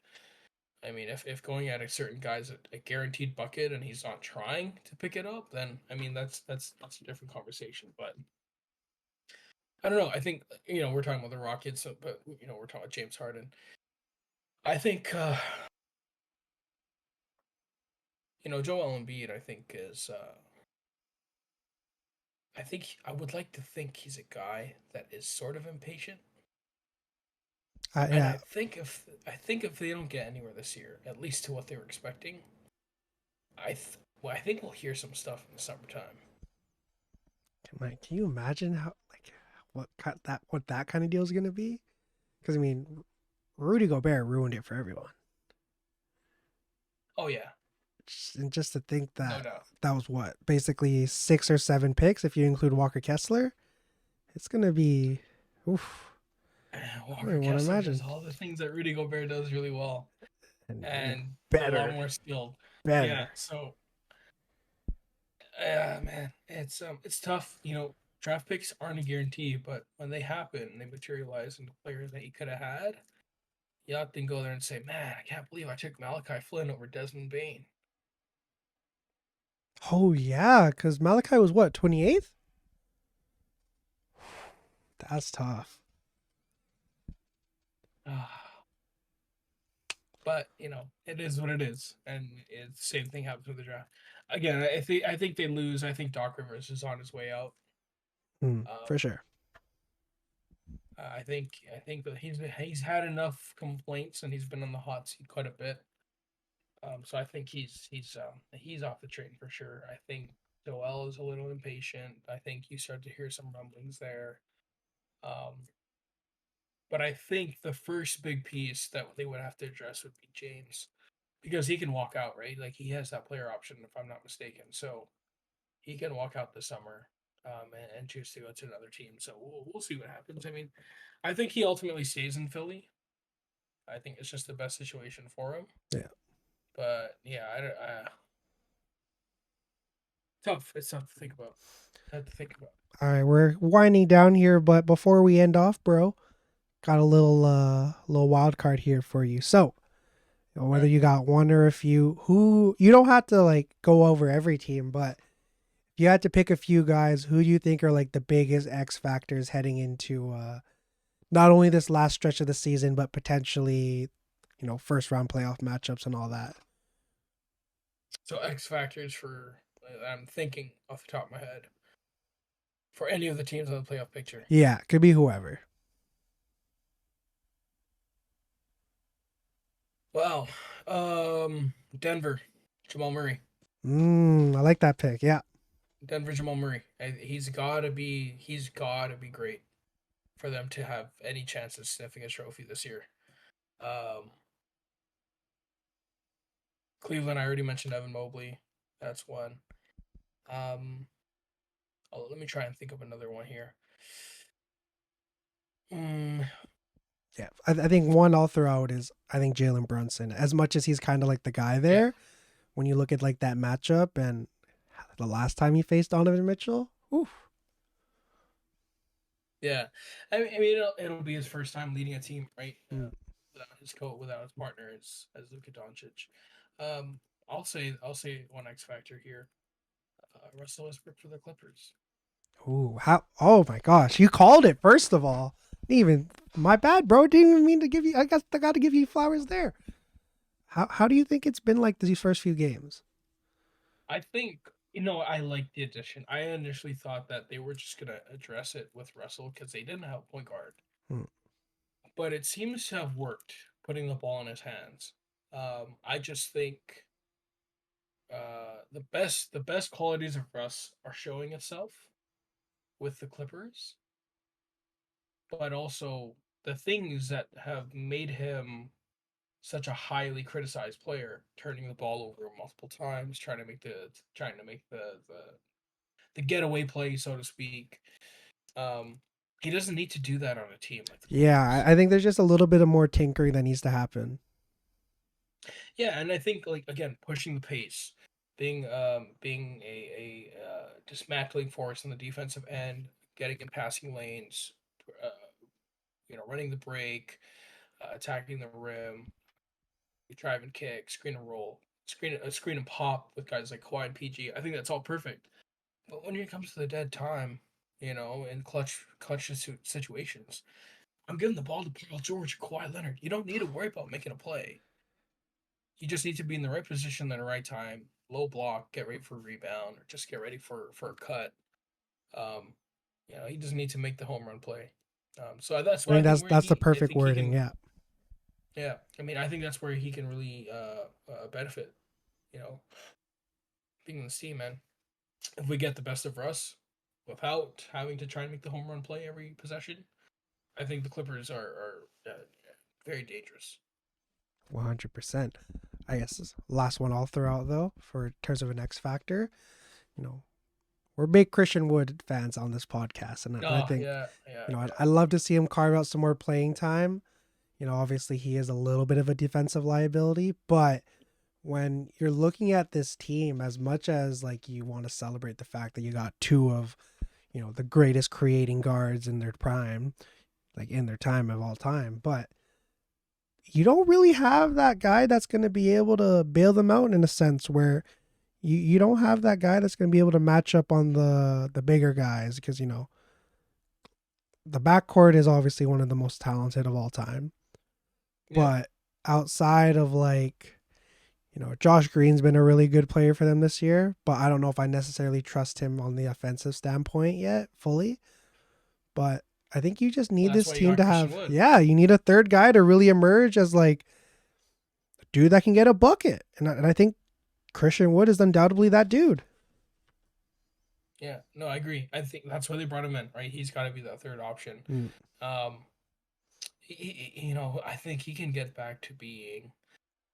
I mean, if going at a certain guy's a guaranteed bucket and he's not trying to pick it up, then I mean that's a different conversation. But I don't know. I think we're talking about the Rockets, but we're talking about James Harden. I think Joel Embiid. I think I would like to think he's a guy that is sort of impatient. And Yeah, I think if they don't get anywhere this year, at least to what they were expecting, I think we'll hear some stuff in the summertime. can you imagine how like what that kind of deal is gonna be? Because I mean, Rudy Gobert ruined it for everyone. Oh yeah, And just to think no that doubt. that was what basically 6 or 7 picks if you include Walker Kessler. It's gonna be, oof. I don't Walker even want to Kessler does imagine. all the things that Rudy Gobert does really well, And and a lot better, more skilled. Yeah, better. so yeah, man, it's tough. You know, draft picks aren't a guarantee, but when they happen, they materialize into players that you could have had. You often go there and say, "Man, I can't believe I took Malachi Flynn over Desmond Bain." Oh yeah, because Malachi was what 28th. That's tough. But you know, it is what it is, and it's the same thing happens with the draft. Again, I think they lose. I think Doc Rivers is on his way out. For Um, sure. I think that he's had enough complaints and he's been on the hot seat quite a bit. So I think he's off the train for sure. I think Joel is a little impatient. I think you start to hear some rumblings there. Um, but I think the first big piece that they would have to address would be James because he can walk out, right? Like he has that player option, if I'm not mistaken. So he can walk out this summer and choose to go to another team. So we'll see what happens. I mean, I think he ultimately stays in Philly. I think it's just the best situation for him. Yeah. But yeah, tough. It's tough to think about. Tough to think about. All right, we're winding down here, but before we end off, bro, got a little wild card here for you. So All whether right. you got one or a few, who you don't have to like go over every team, but if you had to pick a few guys, who do you think are like the biggest X factors heading into not only this last stretch of the season, but potentially, first round playoff matchups and all that? So X factors for I'm thinking off the top of my head for any of the teams on the playoff picture. Yeah, could be whoever. Well, Denver, Jamal Murray. I like that pick. Yeah. Denver Jamal Murray. He's gotta be great for them to have any chance of sniffing a trophy this year. Um, Cleveland, I already mentioned Evan Mobley. That's one. Um, let me try and think of another one here. Mm, Yeah, I think one I'll throw out is I think Jalen Brunson. As much as he's kind of like the guy yeah, there, when you look at like that matchup and the last time he faced Donovan Mitchell, oof. yeah. I mean, it'll be his first time leading a team, right? Mm. Without his partner as Luka Doncic. Um, I'll say one X factor here. Russell Westbrook for the Clippers. Ooh, how? Oh my gosh, you called it. First of all, even my bad, bro. Didn't even mean to give you. I guess I got to give you flowers there. How do you think it's been like these first few games? I think you know I like the addition. I initially thought that they were just gonna address it with Russell because they didn't have a point guard, Hmm. but it seems to have worked putting the ball in his hands. I just think the best qualities of Russ are showing itself with the Clippers, but also the things that have made him such a highly criticized player, turning the ball over multiple times, trying to make the getaway play, so to speak. Um, he doesn't need to do that on a team like the Yeah, Clippers. I think there's just a little bit of more tinkering that needs to happen. Yeah, and I think like again pushing the pace, being a dismantling force on the defensive end, getting in passing lanes, uh, running the break, attacking the rim, drive and kick, screen and roll, screen and pop with guys like Kawhi and PG. I think that's all perfect. But when it comes to the dead time, in clutch situations, I'm giving the ball to Paul George, Kawhi Leonard. You don't need to worry about making a play. You just need to be in the right position at the right time, low block, get ready for a rebound, or just get ready for a cut. He doesn't need to make the home run play. So that's I why I think think that's where that's the he I perfect think he wording. can Yeah. Yeah, I mean, I think that's where he can really benefit. You know, being in the team, man. If we get the best of Russ without having to try and make the home run play every possession, I think the Clippers are very dangerous. 100%. I guess last one I'll throw out though, for in terms of an X factor, you know, we're big Christian Wood fans on this podcast, and I Oh think, yeah, yeah, I'd love to see him carve out some more playing time. Obviously he is a little bit of a defensive liability, but when you're looking at this team, as much as like you want to celebrate the fact that you got two of, the greatest creating guards in their prime, like in their time of all time, but you don't really have that guy that's going to be able to bail them out in a sense where you don't have that guy that's going to be able to match up on the bigger guys because the backcourt is obviously one of the most talented of all time, yeah. but outside of like, Josh Green's been a really good player for them this year, but I don't know if I necessarily trust him on the offensive standpoint yet fully. But I think you just Well, need that's this why you team got to Christian have, Wood. yeah, you need a third guy to really emerge as like a dude that can get a bucket. And I think Christian Wood is undoubtedly that dude. Yeah, no, I agree. I think that's why they brought him in, right? He's got to be the third option. Mm. Um, I think he can get back to being.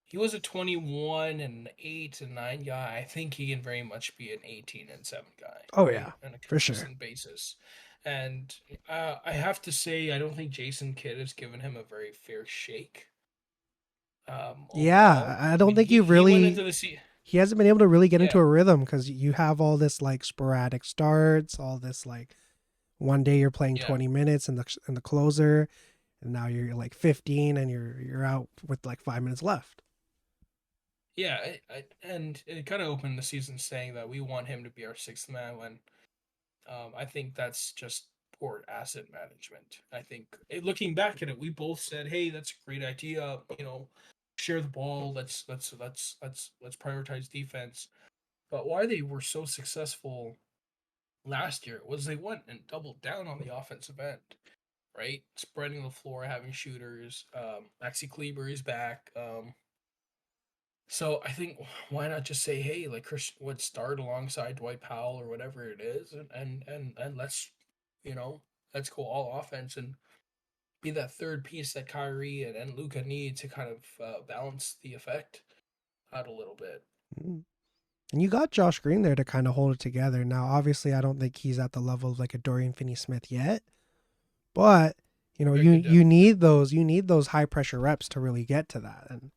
He was a 21 and 8 and 9 guy. I think he can very much be an 18 and 7 guy, Oh, right? yeah, On a for sure. consistent basis. And I have to say, I don't think Jason Kidd has given him a very fair shake Yeah, overall. I I don't mean, think you he went really, into the sea. he hasn't been able to really get into Yeah, a rhythm because you have all this like sporadic starts, all this like one day you're playing yeah, 20 minutes in the closer, and now you're like 15 and you're out with like 5 minutes left. yeah. And it kind of opened the season saying that we want him to be our sixth man when I think that's just poor asset management. I think looking back at it, we both said, "Hey, that's a great idea. Share the ball. Let's prioritize defense." But why they were so successful last year was they went and doubled down on the offensive end, right? Spreading the floor, having shooters. Maxi Kleber is back. So I think why not just say, hey, like Christian would start alongside Dwight Powell or whatever it is, and let's, you know, let's go all offense and be that third piece that Kyrie and Luca need to kind of balance the effect out a little bit. Mm. And you got Josh Green there to kind of hold it together. Now, obviously, I don't think he's at the level of like a Dorian Finney-Smith yet, but Very you good depth. you need those high pressure reps to really get to that. And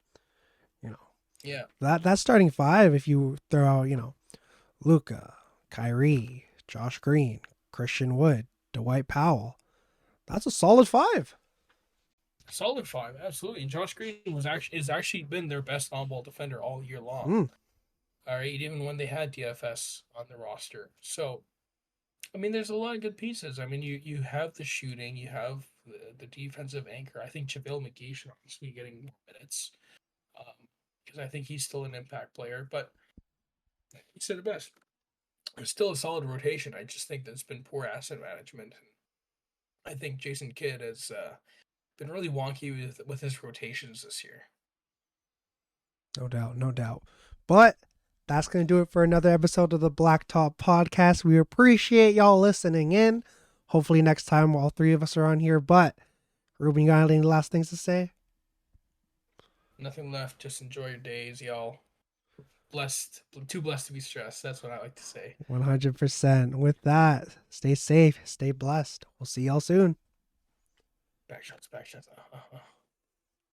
you know Yeah, that starting five, if you throw out Luca, Kyrie, Josh Green, Christian Wood, Dwight Powell, that's a solid five. solid five, absolutely. Josh Green was actually is actually been their best on ball defender all year long. Mm. All right, even when they had DFS on the roster. So I mean, there's a lot of good pieces. I mean, you have the shooting, you have the defensive anchor. I think JaVale McGee should honestly be getting more minutes because I think he's still an impact player. But he said it best. It's still a solid rotation. I just think that's been poor asset management. I think Jason Kidd has been really wonky with his rotations this year. No doubt, no doubt. But that's going to do it for another episode of the Blacktop Podcast. We appreciate y'all listening in. Hopefully, next time all three of us are on here. But, Ruben, you got any last things to say? Nothing left. Just enjoy your days, y'all. Blessed, too blessed to be stressed. That's what I like to say. 100%. With that, stay safe, stay blessed. We'll see y'all soon. Back shots, back shots.